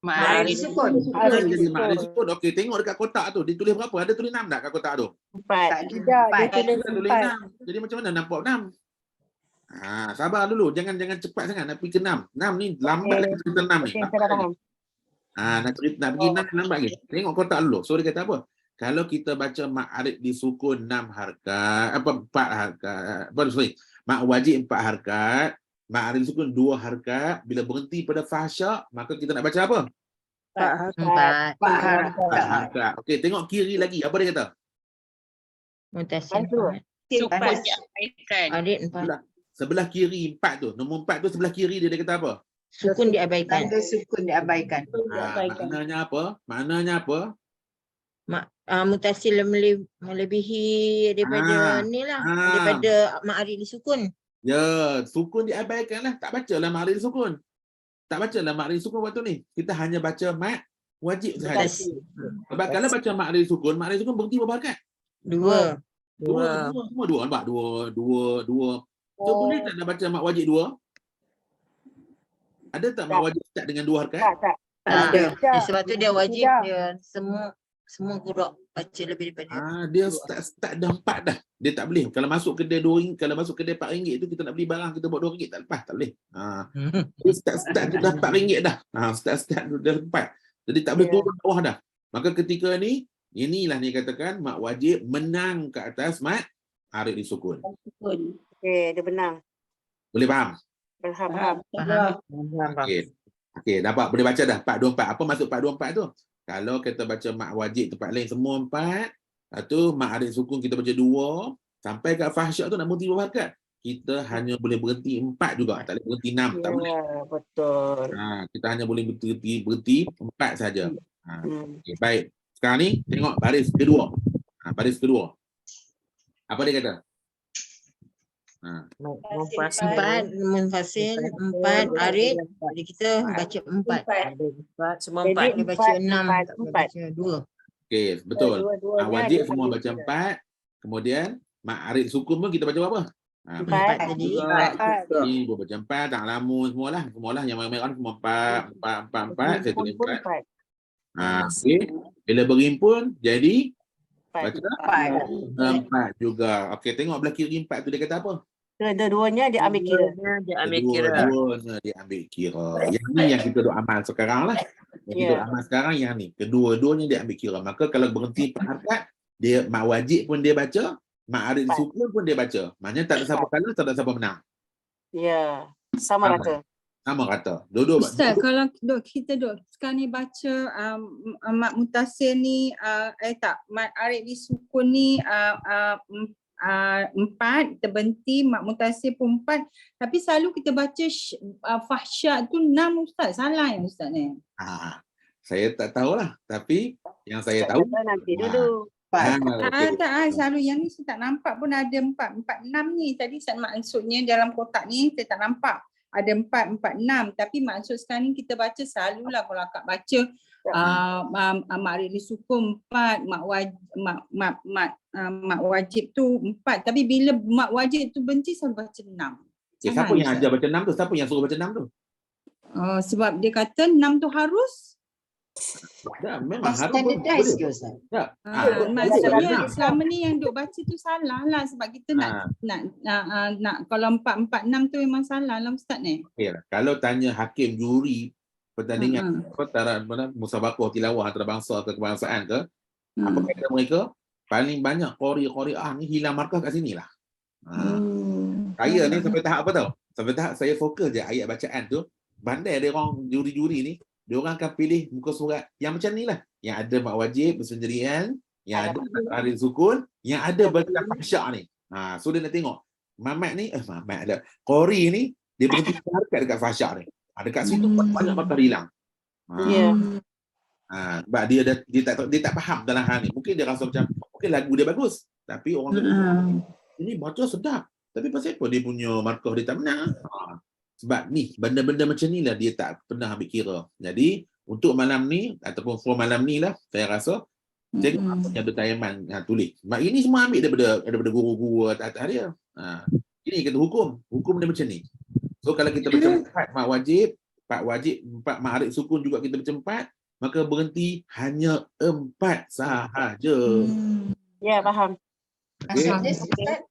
Ma'arif sukun. Bukan jadi ma'arif sukun. Okey, tengok dekat kotak tu. Dia tulis berapa? Ada tulis 6 tak kat kotak tu? 4. Tidak, dia Dia tulis tulis 4. 6. Jadi macam mana nampak 6? Sabar dulu. Jangan cepat sangat nak pergi ke 6. 6 ni lambat lagi cerita 6 ni. Okey, saya dah faham. Nak pergi 6 lambat lagi. Tengok kotak dulu. So dia kata apa? Kalau kita baca ma'arif disukun 6 harakat, 4 harakat, mak wajib 4 harakat, ma'arif disukun 2 harakat, bila berhenti pada fahsya, maka kita nak baca apa? 4 harakat. Okey, tengok kiri lagi. Apa dia kata? mutasil. Sukun diabaikan. Arid 4. Sebelah kiri 4 tu. Nombor 4 tu sebelah kiri dia kata apa? Sukun diabaikan. sukun diabaikan. Maknanya apa? Maknanya apa? Mutasil melebihi daripada ni lah. Daripada ma'arif disukun. Ya, sukun diabaikan lah. Tak baca lah ma'arif disukun. Tak baca lah ma'arif disukun waktu ni. Kita hanya baca mat wajib sahaja. Sebab kalau baca ma'arif disukun berhenti berapa harakat? 2. Semua 2. Nampak? 2. So boleh tak nak baca mat wajib 2? Ada tak mat wajib start dengan 2 harakat? Tak. Sebab tu dia wajib dia semua huruf baca lebih daripada. Dia start dah 4 dah. Dia tak boleh. Kalau masuk kedai RM2, kalau masuk kedai RM4 tu kita nak beli barang kita buat RM2 tak lepas, tak boleh. Dia start tu dah RM4 dah. Start tu dah 4. Jadi tak boleh turun bawah dah. Maka ketika ni, inilah ni katakan mak wajib menang ke atas mat arif disukun. Okey, dia benang. Boleh faham? Faham. Okey, dapat boleh baca dah 424. Apa maksud 424 tu? Kalau kita baca mak wajib tempat lain semua 4, lepas tu mak arif sukun kita baca 2, sampai kat fahsyak tu nak berhenti berapa harakat? Kita hanya boleh berhenti 4 juga, tak boleh berhenti 6, tak boleh. Betul. Kita hanya boleh berhenti 4 saja. Okay, baik. Sekarang ni tengok baris kedua. Baris kedua. Apa dia kata? Munfasil 4 arid. Jadi kita baca 4. Semua 4 dia baca 6, baca 2. Okey, betul. Wajib semua baca 4. Kemudian mak arid sukun pun kita baca berapa? 4 tadi. Ni pun baca 4, tak lamun semualah. Semualah yang merah-merah semua 4. Saya tulis 4. Okey. Bila berimpun jadi baca 4 juga. Okey, tengok belah kiri 4 tu dia kata apa? Kedua-duanya dia ambil kira. Kedua-duanya dia ambil kira. Yang ni yang kita duk amal sekarang lah. Yang kita duk amal sekarang yang ni. Kedua-duanya dia ambil kira. Maka kalau berhenti harakat, dia mak wajib pun dia baca, mak arif sukun pun dia baca. Maknanya tak ada siapa kalah, tak ada siapa menang. Ya, sama rata. Sama kata. Dua-dua. Ustaz, kalau kita sekarang ni baca mat mutasil ni mat arif disukun ni 4 terbenti, mat mutasil pun 4, tapi selalu kita baca fahsyak tu 6 Ustaz. Salah ya Ustaz ni? Saya tak tahulah, tapi yang saya tahu nanti dulu. Selalu yang ni saya tak nampak pun ada 4, 6 ni. Tadi maksudnya dalam kotak ni saya tak nampak ada 4, 6, tapi maksud sekarang ni kita baca selalulah kalau akak baca mak arif disukun 4, mak wajib tu 4, tapi bila mak wajib tu benci selalu baca 6. Siapa yang ajar baca 6 tu? Siapa yang suruh baca 6 tu? Sebab dia kata 6 tu harus. Memang harus. Maksudnya selama ni yang duk baca tu salah lah, sebab kita nak kalau 4, 6 tu memang salah lah Ustaz ni. Kalau tanya hakim juri pertandingan musabaqah tilawah antarabangsa ke kebangsaan ke, apa kata mereka? Paling banyak qari-qariah ni hilang markah kat sini lah. Saya ni sampai tahap apa tahu? Sampai tahap saya fokus je ayat bacaan tu. Bandai dia orang juri-juri ni, dia orang akan pilih muka surat yang macam ni lah. Yang ada mak wajib bersendirian, yang ada arif sukun, yang ada baca fahsyak ni. So dia nak tengok. Mamat ada. Qari ni, dia berhenti harakat dekat fahsyak ni. Dekat situ banyak bakal hilang. Sebab dia tak faham dalam hal ni. Mungkin dia rasa macam, mungkin lagu dia bagus. Tapi orang ini baca sedap. Tapi pasal apa dia punya markah dia tak menang? Sebab ni, benda-benda macam ni lah dia tak pernah ambil kira. Jadi, untuk malam ni, ataupun for malam ni lah, saya rasa, tengok apa yang Taiman tulis. Sebab ini semua ambil daripada guru-guru atas dia. Ini kata hukum. Hukum dia macam ni. So, kalau kita baca mak wajib, 4 wajib, 4 ma'arif sukun juga kita baca 4, maka berhenti hanya 4 sahaja. Ya, faham. Okey.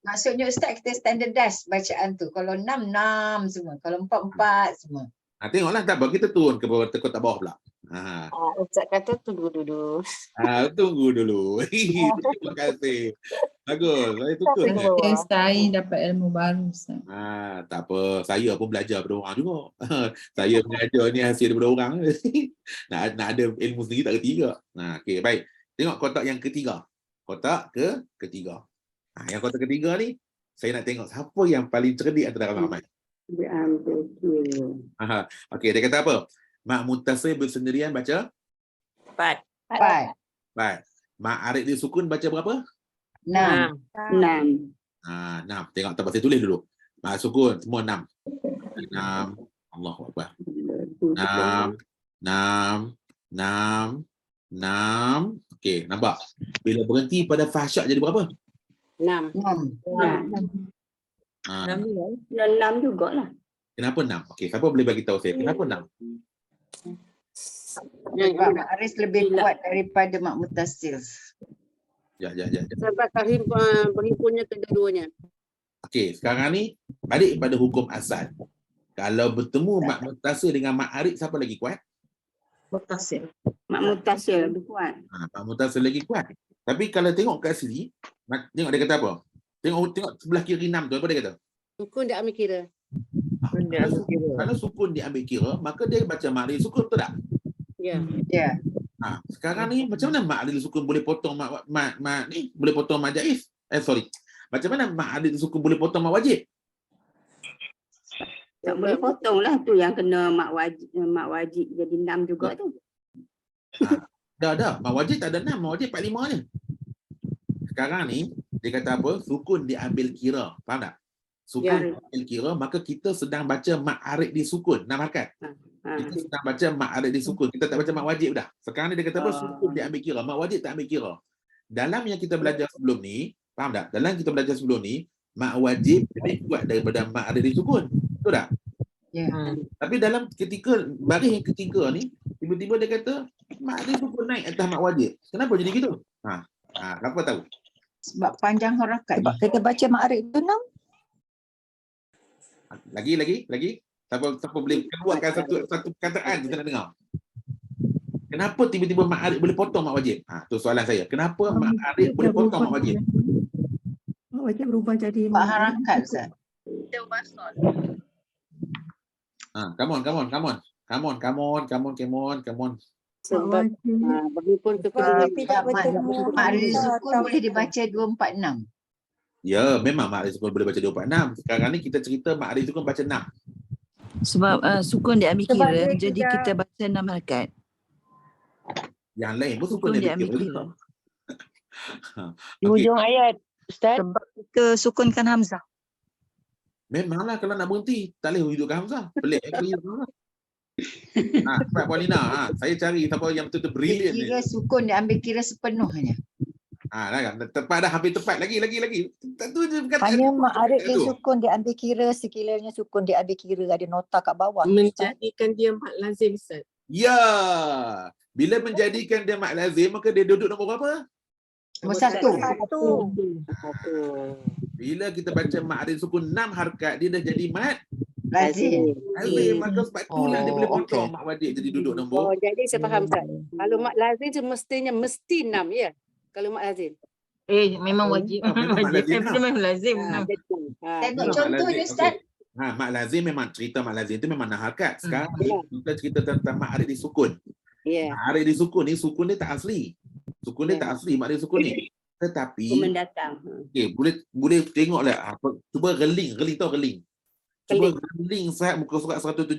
Maksudnya Ustaz kita standardize bacaan tu. Kalau 6 semua, kalau 4 semua. Tengoklah tak apa, kita turun ke bawah, kotak bawah pula. Ustaz kata tunggu dulu. Tunggu dulu. Terima kasih. Bagus, saya tutup. Saya dapat ilmu baru Ustaz. Tak apa, saya pun belajar daripada orang juga. Saya mengajar ni hasil daripada orang. nak ada ilmu sendiri tak ketiga. Okey, baik. Tengok kotak yang ketiga. Kotak ketiga. Yang kotak ketiga ni, saya nak tengok siapa yang paling cerdik antara ramai. Diambil kira. Okey, dia kata apa? Mak muttasil bersendirian baca 4. 4. Mak arid disukun baca berapa? 6. 6. 6. Tengok tak pasal tulis dulu. Mak sukun semua 6. 6. Allahu Akbar. 6. 6. Okey, nampak? Bila berhenti pada fahsyak jadi berapa? 6. 6 jugalah. Kenapa 6? Okey, siapa boleh bagi tahu saya kenapa 6? Sebab ma'arif lebih kuat daripada mak mutasil. Ya. Sebab berhimpunnya kedua-duanya. Okey, sekarang ni balik pada hukum asal. Kalau bertemu mak mutasil dengan mak arid, siapa lagi kuat? Mutasil. Mak mutasil lebih kuat. Mak mutasil lagi kuat. Tapi kalau tengok kat sini, tengok dia kata apa? Tengok sebelah kiri 6 tu, apa dia kata? Sukun dia ambil kira. Kalau sukun diambil kira, maka dia baca ma'arif sukun, betul tak? Ya. Sekarang ni macam mana ma'arif sukun boleh potong boleh potong mak jaiz? Macam mana ma'arif sukun boleh potong mak wajib? Tak boleh potong lah tu yang kena mak wajib jadi 6 juga tu. Dah. Mak wajib tak ada 6, mak wajib 45 je. Sekarang ni dia kata apa? Sukun diambil kira. Faham tak? Sukun diambil kira, maka kita sedang baca ma'arif di sukun, 6 harakat. Kita sedang baca ma'arif di sukun. Kita tak baca mak wajib dah. Sekarang ni dia kata apa? Sukun diambil kira, mak wajib tak ambil kira. Dalam yang kita belajar sebelum ni, faham tak? Dalam kita belajar sebelum ni, mak wajib lebih kuat daripada ma'arif di sukun. Betul tak? Ya. Tapi dalam ketika baris yang ketiga ni, tiba-tiba dia kata ma'arif sukun naik atas mak wajib. Kenapa jadi gitu? Siapa tahu? Sebab panjang harakat. Sebab kita baca ma'arif tu 6. Lagi. Siapa boleh keluarkan satu kataan kita nak dengar? Kenapa tiba-tiba ma'arif boleh potong mak wajib? Tu soalan saya. Kenapa ma'arif boleh potong mak wajib? Mak wajib berubah jadi Sebab harakat Ustaz. Come on. Sebab berhimpun ke kedua. Ma'arif sukun boleh dibaca 246. Ya, memang ma'arif sukun boleh baca 246. Sekarang ni kita cerita ma'arif sukun baca 6. Sebab sukun diambil Sebab kira, dia jadi tidak- kita baca 6 harakat. Yang lain pun sukun Sukun diambil diambil kira. kira. Di hujung ayat, Ustaz. Sebab kita sukunkan Hamzah. Memanglah kalau nak berhenti, tak boleh hidupkan Hamzah. Pelik kalau hidup Hamzah. Cepat Puan Lina. Saya cari siapa yang betul-betul brilliant ni. Kira sukun diambil kira sepenuhnya. Tepat dah, hampir tepat. Lagi. Tu je perkataan. Hanya ma'arif Tu. di sukun diambil kira sekiranya sukun diambil kira ada nota kat bawah. Menjadikan dia mat lazim, Ustaz. Ya. Bila menjadikan dia mak lazim, maka dia duduk nombor berapa? Nombor 1. Bila kita baca ma'arif sukun 6 harakat, dia dah jadi mat Lazim. lazim. Maka sebab itulah dia boleh potong okey. mak wajib jadi duduk nombor. Jadi saya faham Ustaz. Kalau mak lazim tu mesti 6 ya. Kalau mak lazim. Memang wajib. Memang mak lazim. Memang lazim. Betul. Tengok Mak contohnya lazim, Ustaz. mak lazim memang cerita mak lazim itu memang 6 harakat. Sekarang ni kita cerita tentang ma'arif di sukun. Ya. Ma'arif di sukun ni, sukun dia tak asli. Sukun dia tak asli, ma'arif sukun ni. Tetapi Mendatang. okey, boleh tengoklah. Cuba reling tahu reling. Cuba reling Ustaz muka surat 176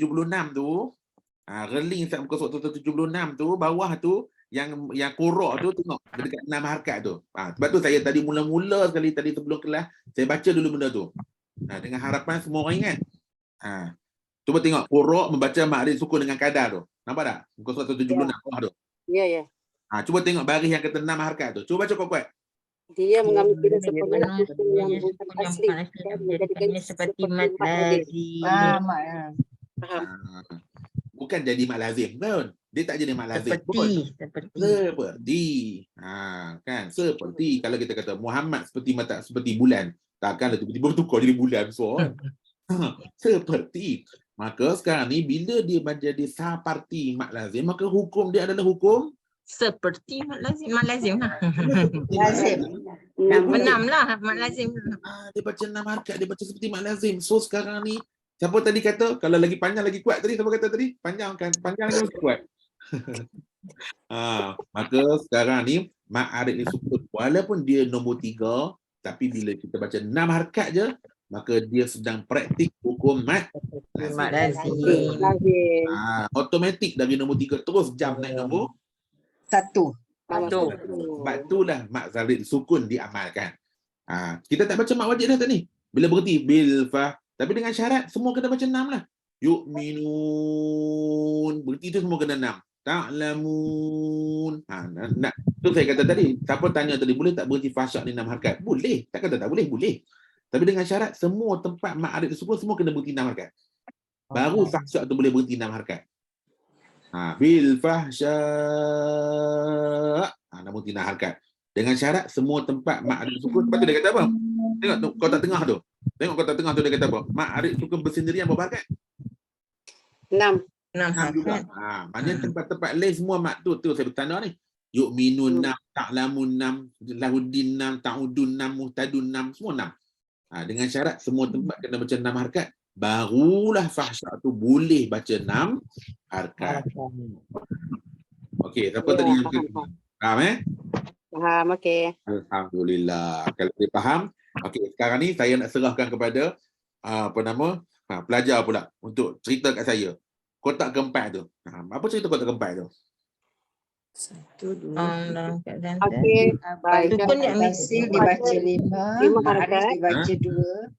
tu. Reling Ustaz muka surat 176 tu, bawah tu yang qura tu tengok dekat 6 harakat tu. Sebab tu saya tadi mula-mula sekali tadi sebelum kelas saya baca dulu benda tu. Dengan harapan semua orang ingat. Cuba tengok qura membaca ma'arif sukun dengan kadar tu. Nampak tak? Muka surat 176 bawah tu. Ya. Cuba tengok baris yang kata 6 harakat tu. Cuba baca kuat-kuat. Dia mengambil kira Dia sepenuhnya benar, sukun yang sebenarnya bukan sukun yang asli bukan asli dan menjadikannya seperti mat mat lazim. lazim. Faham. bukan jadi mak lazim pun. Dia tak jadi mak lazim pun. Seperti. Kan? Seperti kalau kita kata Muhammad seperti bulan. Takkanlah tiba-tiba bertukar jadi bulan besar. Seperti. Maka sekarang ni bila dia menjadi seperti mak lazim, maka hukum dia adalah hukum Seperti mak lazim lah. Lazim. Enam lah mak lazim. Dia baca 6 harakat, dia baca seperti mak lazim. So sekarang ni siapa tadi kata kalau lagi panjang lagi kuat tadi, siapa kata tadi? Panjang lagi kuat. Maka sekarang ni mak arid li sukun walaupun dia nombor 3, tapi bila kita baca 6 harakat je, maka dia sedang praktik hukum mat lazim. Automatik dari nombor 3 terus jam naik nombor 1. Sebab itulah mak arid li sukun diamalkan. Kita tak baca mak wajib dah tadi. Bila berhenti bil fa, tapi dengan syarat semua kena baca 6 lah. Yu'minun, berhenti tu semua kena 6. Ta'lamun. Tu saya kata tadi, siapa tanya tadi boleh tak berhenti fahsyak ni 6 harakat? Boleh. Tak kata tak boleh, boleh. Tapi dengan syarat semua tempat mak arid tersebut semua kena berhenti 6 harakat. Baru fahsyak tu boleh berhenti 6 harakat. Bil fahsyak. Nak berhenti 6 harakat. Dengan syarat semua tempat mak arid sukun. Lepas tu dia kata apa? Tengok tu, kotak tengah tu. Tengok kotak tengah tu dia kata apa? Mak arid sukun bersendirian berapa harakat? 6. 6 juga. Maknanya tempat-tempat lain semua mak tu saya bertanda ni. Yu'minun 6, ta'lamun 6, lahudin 6, ta'udun 6, muhtadun 6, semua 6. Dengan syarat semua tempat kena baca 6 harakat, barulah fahsyak tu boleh baca 6 harakat. Okey, siapa tadi yang faham Faham, okey. Alhamdulillah. Kalau dia faham, okey, sekarang ni saya nak serahkan kepada pelajar pula untuk cerita kat saya. Kotak keempat tu. Apa cerita kotak keempat tu? 1, 2. Okey. Sukun yang Mutasil dibaca 5, ma'arif dibaca 2.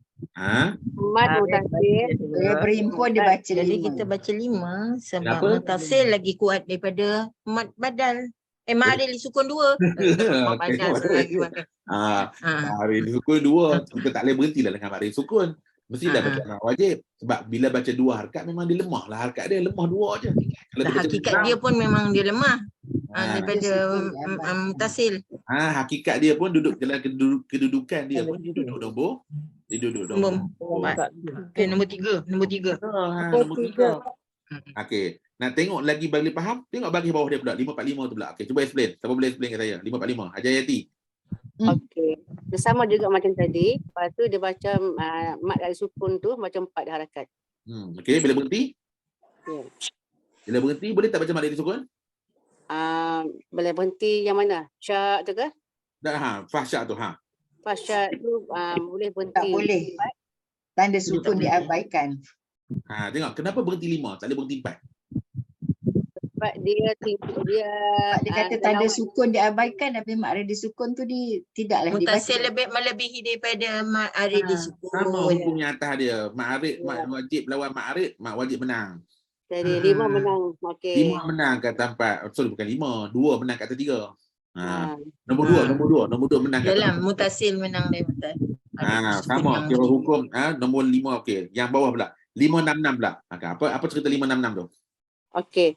Mat mutasil. Berhimpun dibaca 5. Jadi kita baca 5 sebab Kenapa? mutasil lagi kuat daripada mat badal. Mak arid li sukun 2. Mat badal lagi kuat. Hari sukun 2. Kita tak boleh berhenti lah dengan hari sukun. Mestilah baca mak wajib. Sebab bila baca 2 harakat memang dia lemah lah. Harakat dia lemah 2 je. Kalau Hakikat dia pun memang dia lemah. Daripada mutasil. Hakikat dia pun duduk dalam kedudukan dia pun dia duduk nombor. Dia duduk nombor. Nombor 3. Nombor 3. Nombor 3. Okey. Nak tengok lagi bagi faham, tengok bagi bawah dia pula 545 tu pula. Okey, cuba explain. Siapa boleh explain kat saya? 545. Hajar Yati. Okey. Dia sama juga macam tadi. Lepas tu dia baca mat dari sukun tu macam 4 harakat. Okey, bila berhenti? Ya. Bila berhenti boleh tak baca mat dari sukun? Boleh berhenti yang mana? Syak tu ke? Dah fahsyak tu Fahsyak tu boleh berhenti. Tak boleh. Tanda sukun diabaikan. Tengok kenapa berhenti 5, tak boleh berhenti 4. Sebab dia kata tanda sukun diabaikan, tapi ma'arif disukun tu tidaklah dibaca. Mutasil lebih melebihi daripada mak arid disukun. Sama hukumnya atas dia. Mak wajib lawan mak arid, mak wajib menang. Jadi 5 menang. Okey. 5 menang kat atas 4. Sorry, bukan 5. 2 menang kat atas 3. Nombor 2 menang kat atas 4. Mutasil menang daripada. Sama kira hukum nombor 5. Okey, yang bawah pula 566 pula. Apa cerita 566 tu? Okey.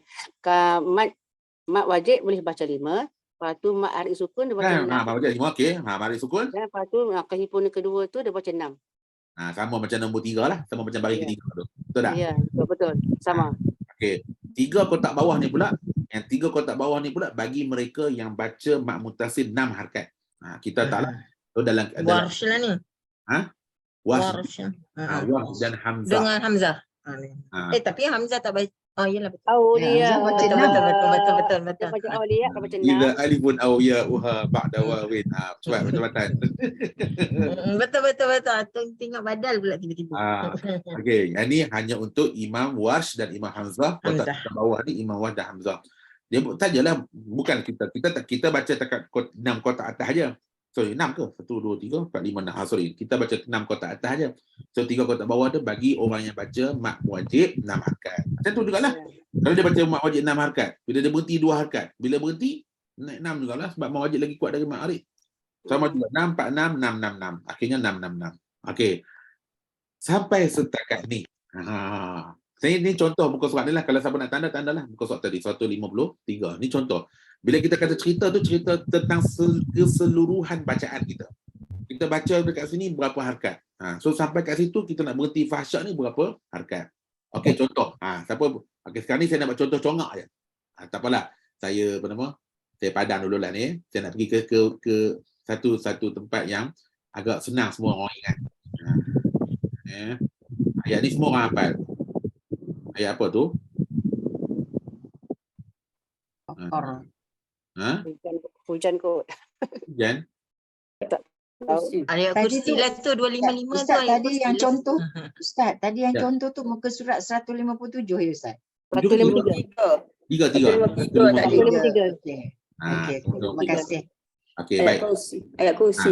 Mat wajib boleh baca 5. Lepas tu mat arid sukun dia baca 6. Mak wajib 5. Okey. Mak arid sukun. Dan lepas tu kehimpunan kedua tu dia baca 6. Sama macam nombor 3 lah. Sama macam baris ketiga tu. Betul tak? Ya, betul. Sama. Okey. 3 kotak bawah ni pula. Yang 3 kotak bawah ni pula bagi mereka yang baca mak mutasil 6 harakat. Kita taklah. So dalam Warsh lah ni. Warsh dan Hamzah. Dengan Hamzah. Tapi Hamzah tak baca. Yalah betul. Auliya. Betul. Dia baca auliya, dia baca 6. Idza alifun aw ya'uha ba'da wawin. Cepat betul-betul. Betul. Tengok badal pula tiba-tiba. Okey, yang ni hanya untuk Imam Warsh dan Imam Hamzah. Kotak bawah ni Imam Warsh dan Hamzah. Dia sajalah bukan kita baca takat 6 kotak atas aja. Sorry, 6 ke? 1, 2, 3, 4, 5, 6. Sorry, kita baca 6 kotak atas aja. So 3 kotak bawah tu bagi orang yang baca mak wajib 6 harakat. Macam tu jugalah. Kalau dia baca mak wajib 6 harakat, bila dia berhenti 2 harakat, bila berhenti naik 6 jugalah sebab mak wajib lagi kuat dari mak arid. Sama juga 6, 4, 6, 6, 6, 6. Akhirnya 6, 6, 6. Okey. Sampai setakat ni. Saya ni contoh muka surat ni lah. Kalau siapa nak tanda, tandalah muka surat tadi. 153. Ni contoh. Bila kita kata cerita tu, cerita tentang keseluruhan bacaan kita. Kita baca dekat sini berapa harakat. So sampai kat situ kita nak berhenti fahsyat ni berapa harakat. Okey, contoh. Siapa? Okey, sekarang ni saya nak buat contoh congak je. Tak apalah. Saya saya padan dululah ni. Saya nak pergi ke satu tempat yang agak senang semua orang ingat. Ayat ni semua orang hafal. Ayat apa tu? Hujan kot. Hujan? Ayat Tadi kursi tu, lah tu 255 tu Ustaz, ayat tadi kursi yang lah. contoh, Ustaz, tadi yang Ya. contoh tu muka surat 157 ya Ustaz? 153. Tiga. 153. Okey. Ah, Okey, terima kasih. Okey, baik. Ayat kursi.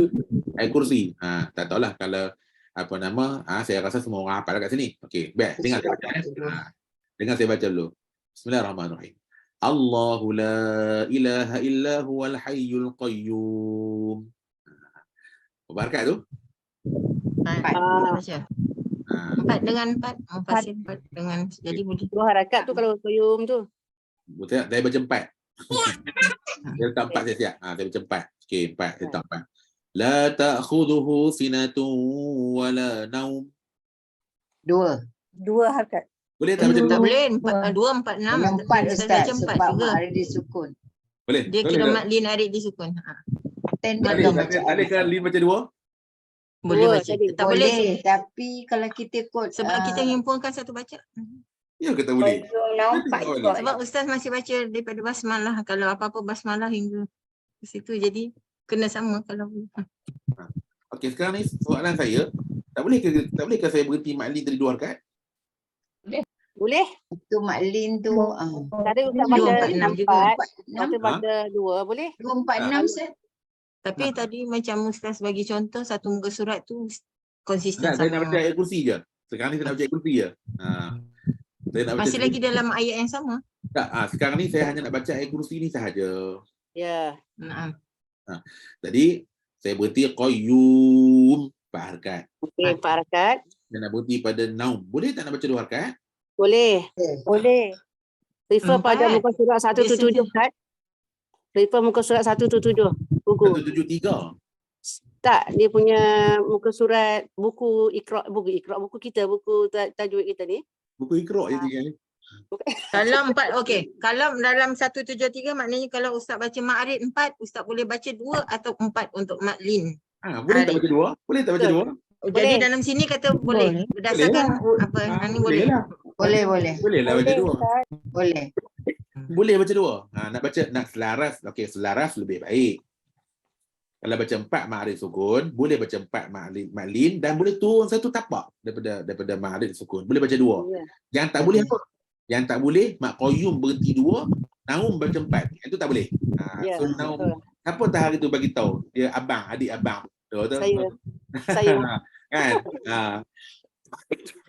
Ayat kursi. Tak tahulah kalau apa nama, saya rasa semua orang hafal kat sini. Okey, baik. Dengar saya baca. Dengar saya baca dulu. Bismillahirrahmanirrahim. Allahu la ilaha illa huwal hayyul qayyum. Berapa harakat tu? 4. Baca. 4 dengan 4. 4 dengan jadi boleh. 2 harakat tu kalau koyum tu. Betul tak? Saya baca 4. Saya letak 4 saya siap. Saya baca 4. Okey, 4. Saya letak 4. La ta'khudhuhu sinatun wa la naum. 2 harakat. Boleh tak baca Tak 2? boleh. 2, 4, 6. Dengan 4 Ustaz, baca 4 sebab juga. mak Arif disukun. Boleh? Dia Boleh kira tak? mat lin arid disukun. Tender Boleh kan baca boleh kan Lin baca 2? Boleh Dua baca. tadi. Tak boleh Boleh, tapi kalau kita ikut sebab kita himpunkan satu baca. Ya ke tak boleh? Sebab Ustaz masih baca daripada basmalah. Kalau apa-apa basmalah hingga ke situ. Jadi kena sama kalau Okey, sekarang ni soalan saya, tak boleh ke saya berhenti mak Lin dari 2 harakat? Boleh? itu Mak Lin tu Tadi Ustaz Dua, baca empat, enam juga. 4. Ustaz baca 2 boleh? 2, 4, 6 Ustaz. Tapi tadi macam Ustaz bagi contoh satu muka surat tu konsisten Tak, saya nak baca sama. ayat kursi je. Sekarang ni saya nak baca ayat kursi je. Saya nak baca Masih lagi dalam ayat yang sama. tak, sekarang ni saya hanya nak baca ayat kursi ni sahaja. Ya. Jadi saya berhenti qayyum 4 harakat. Okey, 4 harakat. Saya nak berhenti pada naum. Boleh tak nak baca 2 harakat? Boleh. Boleh. Refer pada 4. muka surat 177 kan? Refer muka surat 177 buku. 173. Tak, dia punya muka surat buku buku kita, buku tajwid kita ni. Buku Iqra je kan. Kalau 4, okey. Kalau dalam 173 maknanya kalau Ustaz baca Ma'arid 4, Ustaz boleh baca 2 atau 4 untuk Mak Lin. Boleh tak baca 2? Boleh tak baca 2? Jadi dalam sini kata boleh. Berdasarkan apa ni boleh. lah. Boleh. Boleh lah baca 2. Boleh. Boleh baca 2. Nak selaras. Okey, selaras lebih baik. Kalau baca 4 Ma'arid sukun, boleh baca 4 Mak Lin dan boleh turun satu tapak daripada Ma'arid sukun. Boleh baca 2. Yang tak boleh apa? Yang tak boleh Mak Qayyum berhenti 2, Naum baca 4. Itu tak boleh. So Naum, siapa tak hari tu bagi tahu? Dia abang, adik abang. Betul? Saya. Kan?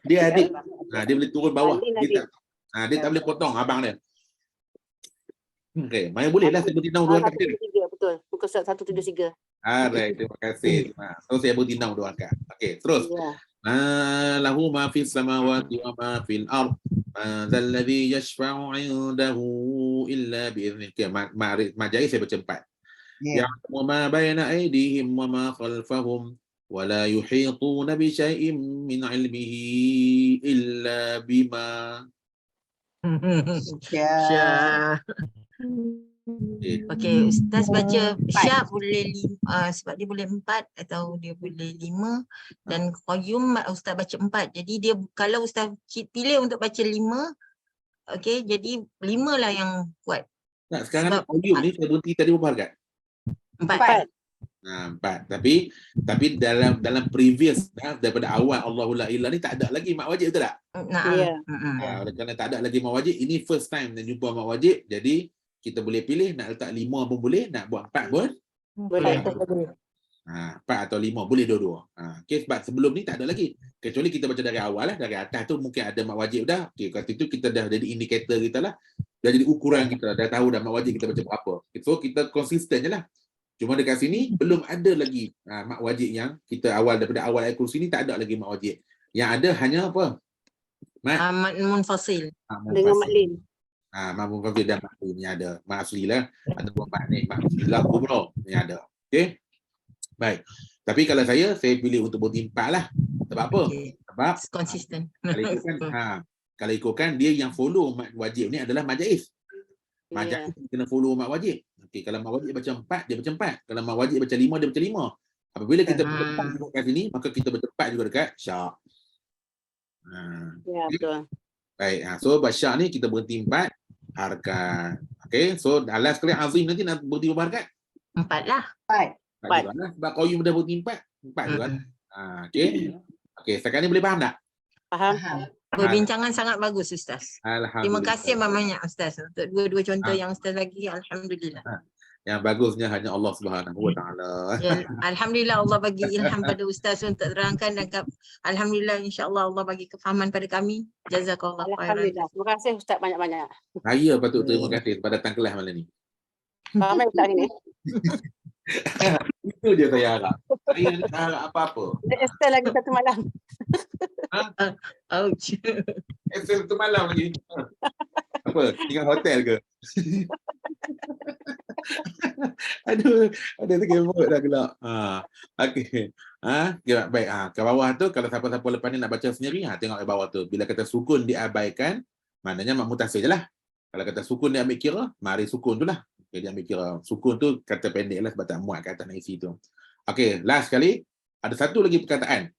Dia adik. Dia boleh turun bawah. Dia tak boleh potong abang dia. Okey, mana boleh lah saya berhenti Naum 2 harakat. 173 betul. Muka surat 173. Alright, terima kasih. So saya berhenti Naum 2 harakat. Okey, terus. Lahu ma fis samawati wa ma fil ard. Ma dzal ladzi yashfa'u 'indahu illa bi idzni. Majai saya baca 4. Ya'lamu ma baina aydihim wa ma khalfahum wa la yuhituna bi syai'in min 'ilmihi illa bima. Okey, Ustaz baca Syah boleh sebab dia boleh 4 atau dia boleh 5 dan Qayyum Ustaz baca 4. Jadi dia kalau Ustaz pilih untuk baca 5, okey, jadi 5 lah yang kuat. Tak, sekarang ni Qayyum ni saya berhenti tadi berapa harakat? 4. 4. Tapi dalam previous daripada awal Allahu la ilaha ni tak ada lagi mak wajib, betul tak? Kerana tak ada lagi mak wajib, ini first time nak jumpa mak wajib, jadi kita boleh pilih nak letak 5 pun boleh, nak buat 4 pun boleh. 4 atau 5 boleh dua-dua. Okay, sebab sebelum ni tak ada lagi. Kecuali kita baca dari awal lah, dari atas tu mungkin ada mak wajib dah. Okay, kat situ kita dah jadi indikator kita lah. Dah jadi ukuran kita, dah tahu dah mak wajib kita baca berapa. So kita konsisten je lah. Cuma dekat sini belum ada lagi mak wajib yang kita awal daripada awal ayat kursi ni tak ada lagi mak wajib. Yang ada hanya apa? Mat Munfasil. Dengan Mak Lin. Mat munfasil dan mat ni ada. Mat asli lah. Ada dua mat ni. Mat asli lah kubra ni ada. Okey. Baik. Tapi kalau saya pilih untuk berhenti 4 lah. Sebab apa? Okay. Sebab Konsisten. kalau ikutkan dia yang follow mat wajib ni adalah mat jaiz. Mat jaiz kena follow mat wajib. Okey, kalau mat wajib baca 4, dia baca 4. Kalau mat wajib baca 5, dia baca 5. Apabila kita bertempat kat sini, maka kita bertempat juga dekat syak. Ya, betul. Baik, so syak ni kita berhenti 4 harakat. Okey, so last kali Azim nanti nak berhenti berapa harakat? 4 lah. 4. Sebab Qayyum dah berhenti 4 juga. Okey. Okey, sekarang ni boleh faham tak? Faham. Perbincangan sangat bagus Ustaz. Alhamdulillah. Terima kasih banyak Ustaz untuk dua contoh yang Ustaz bagi. Alhamdulillah. Yang bagusnya hanya Allah Subhanahu Wa Taala. Ya, Alhamdulillah Allah bagi ilham pada Ustaz untuk terangkan dan Alhamdulillah insya-Allah Allah bagi kefahaman pada kami. Jazakallah khairan. Alhamdulillah. Terima kasih Ustaz banyak-banyak. Saya patut terima kasih kepada datang kelas malam ni. Faham Ustaz ni? Itu je saya harap. Saya tak harap apa-apa. Excel lagi satu malam. Ouch. Excel satu malam lagi. Apa? Tinggal hotel ke? Aduh, ada terkemut dah gelak. Okey. Baik. Ke bawah tu kalau siapa-siapa lepas ni nak baca sendiri, tengok ke bawah tu. Bila kata sukun diabaikan, maknanya mak mutasil je lah. Kalau kata sukun dia ambil kira, mari sukun tu lah. Okay, dia ambil kira. Sukun tu kata pendek lah sebab tak muat kat atas isi tu. Okey, last sekali. Ada satu lagi perkataan.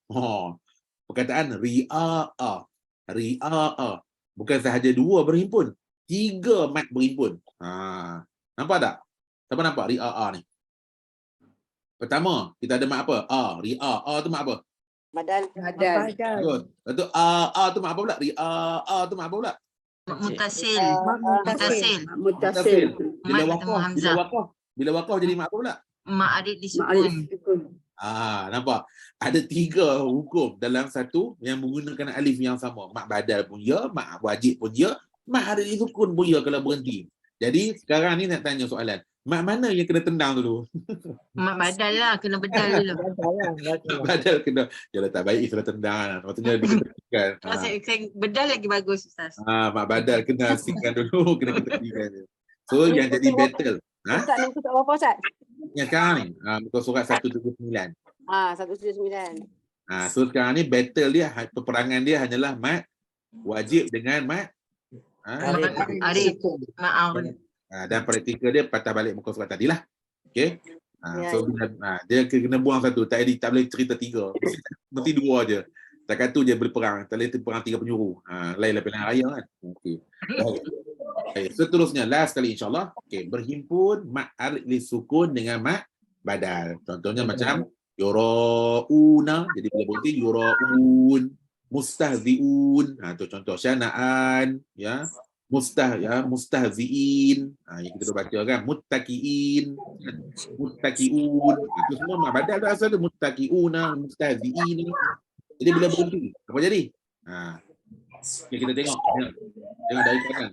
Perkataan ria'a. Ria'a. Bukan sahaja 2 berhimpun. 3 mat berhimpun. Nampak tak? Siapa nampak ria'a ni? Pertama, kita ada mat apa? Ria'a tu mat apa? Badal. Betul. Lepas tu tu mat apa pula? Ria'a tu mat apa pula? Mutasil. Mutasil. Bila wakaf jadi mak apa pula? Mak arid disukun. Nampak? Ada 3 hukum dalam satu yang menggunakan alif yang sama. Mak badal pun ya, mak wajib pun ya, mak arid disukun pun ya kalau berhenti. Jadi sekarang ni nak tanya soalan. Mak mana yang kena tendang dulu? Mak badal lah, kena bedal dulu. Mak badal kena. Yalah tak baik sudah tendang. Maksudnya dia ketepikan. Bedal lagi bagus Ustaz. Mak badal kena asingkan dulu, kena ketepikan. So yang jadi battle. Ustaz ni surat berapa Ustaz? Yang sekarang ni, muka surat 179. 179. So sekarang ni battle dia, peperangan dia hanyalah mat wajib dengan mat arid. Dan praktikal dia patah balik muka surat tadilah. Okey. So dia kena buang satu, tak boleh cerita 3. Mesti 2 je. Setakat tu je boleh perang, tak boleh perang 3 penjuru. Lainlah pilihan raya kan. Okey. Seterusnya last kali insya-Allah. Okey, berhimpun mat arid lisukun dengan mat badal. Contohnya macam yurauna, jadi bila berhenti yuraun, mustahziun. Tu contoh syanaan ya. Mustahziin. Yang kita baca kan muttaqiin, muttaqiun. Itu semua mat badal tu asal dia muttaqiuna, mustahziin. Jadi bila berhenti, apa jadi? Okay, kita tengok dari kanan.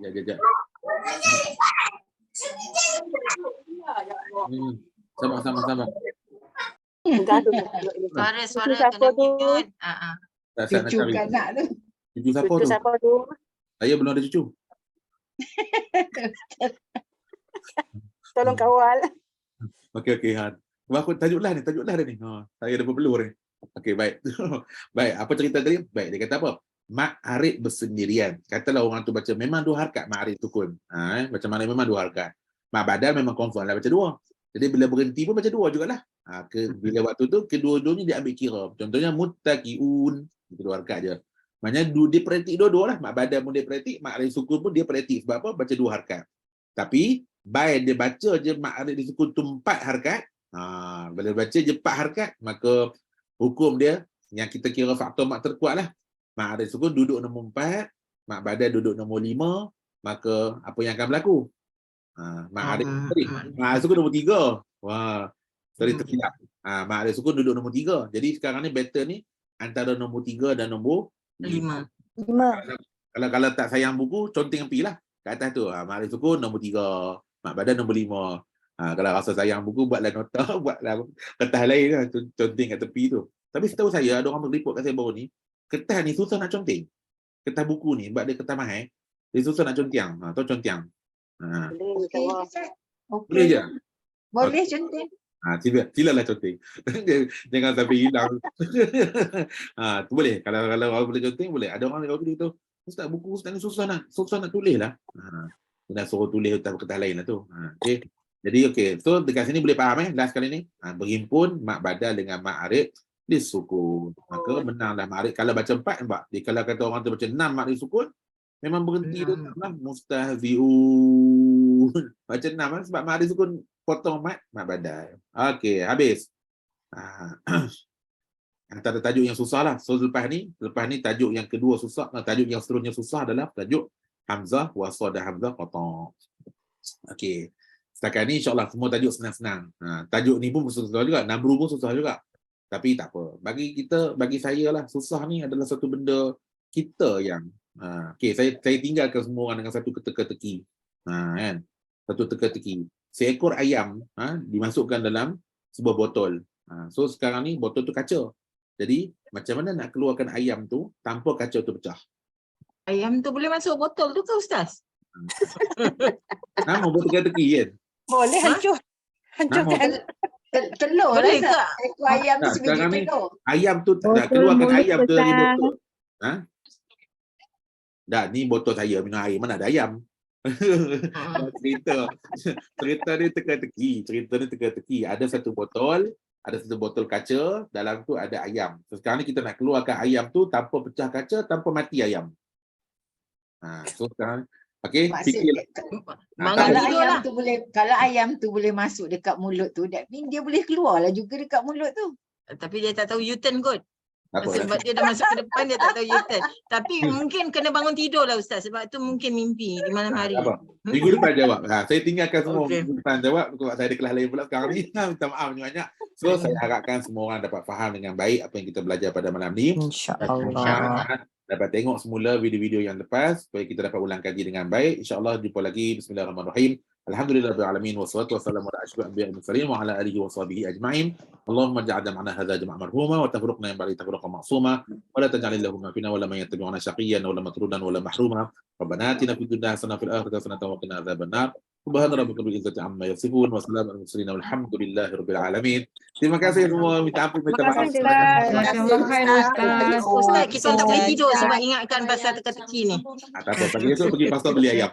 Sekejap. Sama. Suara kena mute. Cucu kanak tu. Cucu siapa tu? Saya belum ada cucu. Tolong kawal. Okey. Aku tajuk lah dia ni. Saya ada berpeluh ni. Okey, baik. Baik, apa cerita tadi? Baik, dia kata apa? Mak arid bersendirian. Katalah orang tu baca memang 2 harakat mak arid sukun. Macam mana memang 2 harakat. Mak badal memang confirm lah baca 2. Jadi bila berhenti pun baca 2 jugalah. Bila waktu tu kedua-duanya dia ambil kira. Contohnya muttaqiun, itu 2 harakat je. Maknanya dia praktik dua-dua lah. Mak badal pun dia praktik, mak arid sukun pun dia praktik. Sebab apa? Baca 2 harakat. Tapi baik dia baca je mak arid sukun tu 4 harakat. Bila baca je 4 harakat, maka hukum dia yang kita kira faktor mak terkuat lah. Mak arid sukun duduk nombor 4, mak badal duduk nombor 5, maka apa yang akan berlaku? Mak arid sukun nombor 3. Tersilap. Mak arid sukun duduk nombor 3. Jadi sekarang ni battle ni antara nombor 3 dan nombor 5. Kalau tak sayang buku, conteng pi lah. Kat atas tu, mak arid sukun nombor 3, mak badal nombor 5. Kalau rasa sayang buku, buatlah nota, buatlah kertas lain lah, conteng kat tepi tu. Tapi setahu saya, ada orang mereport kat saya baru ni, kertas ni susah nak conteng. kertas buku ni, sebab dia kertas mahal, dia susah nak contiang. Tahu contiang? Boleh, Okey insyaAllah. je, Ustaz. Boleh je? Boleh contoh. Silalah conting. Jangan sampai hilang. Tu boleh. Kalau orang boleh conting, boleh. Ada orang kalau gitu, Ustaz, buku Ustaz ni susah nak tulis lah. Dia nak suruh tulis kertas lain lah tu. Okay. Jadi okey. So dekat sini boleh faham last kali ni. Berhimpun mak badal dengan mak arid disukun. Maka menanglah mak arid. Kalau baca 4 nampak. Kalau kata orang tu baca 6 mak arid sukun, memang berhenti tu lah. Mustahzi'un. Baca 6 lah sebab mak arid sukun potong mat badal. Okey, habis. Antara tajuk yang susah lah. So lepas ni tajuk yang kedua susah. Tajuk yang seterusnya susah adalah tajuk Hamzah, Wasal dan Hamzah Qata'. Okey. Setakat ni insyaAllah semua tajuk senang-senang. Tajuk ni pun susah juga. Namru pun susah juga. Tapi tak apa. Bagi saya lah, susah ni adalah satu benda kita yang okey, saya tinggalkan semua orang dengan satu teka-teki. Kan? Satu teka-teki. Seekor ayam dimasukkan dalam sebuah botol. So sekarang ni botol tu kaca. Jadi macam mana nak keluarkan ayam tu tanpa kaca tu pecah? Ayam tu boleh masuk botol tu ke Ustaz? Nama buat teka-teki kan? Boleh hancurkan. Telur lah Boleh ke? Ustaz. Ekor ayam tu sebiji Sekarang ni telur. ayam tu nak Botol keluarkan mulut ayam tu dari besar. botol. Dah ni botol saya minum air, mana ada ayam. cerita ni teka-teki. Ada satu botol kaca, dalam tu ada ayam. So, sekarang ni kita nak keluarkan ayam tu tanpa pecah kaca, tanpa mati ayam. So sekarang okey, fikir. Kalau ayam tu boleh masuk dekat mulut tu, that mean dia boleh keluar lah juga dekat mulut tu. Tapi dia tak tahu U-turn kot. Apa? Sebab dia dah masuk ke depan, dia tak tahu U-turn. Tapi mungkin kena bangun tidur lah Ustaz. Sebab tu mungkin mimpi di malam hari. Apa? Minggu depan jawab. Saya tinggalkan semua Okey. minggu depan jawab. Sebab saya ada kelas lain pula sekarang ni. Minta maaf banyak-banyak. So saya harapkan semua orang dapat faham dengan baik apa yang kita belajar pada malam ni. InsyaAllah. Dapat tengok semula video-video yang lepas supaya kita dapat ulang kaji dengan baik. InsyaAllah jumpa lagi. Bismillahirrahmanirrahim. Alhamdulillahirabbil alamin wassalatu wassalamu ala asyrafil anbiya'i wal mursalin wa ala alihi wa sahbihi ajma'in. Allahumma ja'al jam'ana hadza jam'an marhuma wa tafruqna min ba'di tafruqan ma'suma wa la taj'al lahum fina wa la man yattabi'una syaqiyyan wa la matrudan wa la mahruma. Rabbana atina fid dunya hasanatan wa fil akhirati hasanatan wa qina adzabannar. Subhana rabbika rabbil izzati amma yasifun wa salamun alal mursalin walhamdulillahirabbil alamin. Terima kasih semua. Minta ampun, minta maaf. Ustaz, kita tak boleh tidur sebab ingatkan pasal teka-teki ni. Tak apa, pagi esok pergi pasar beli ayam.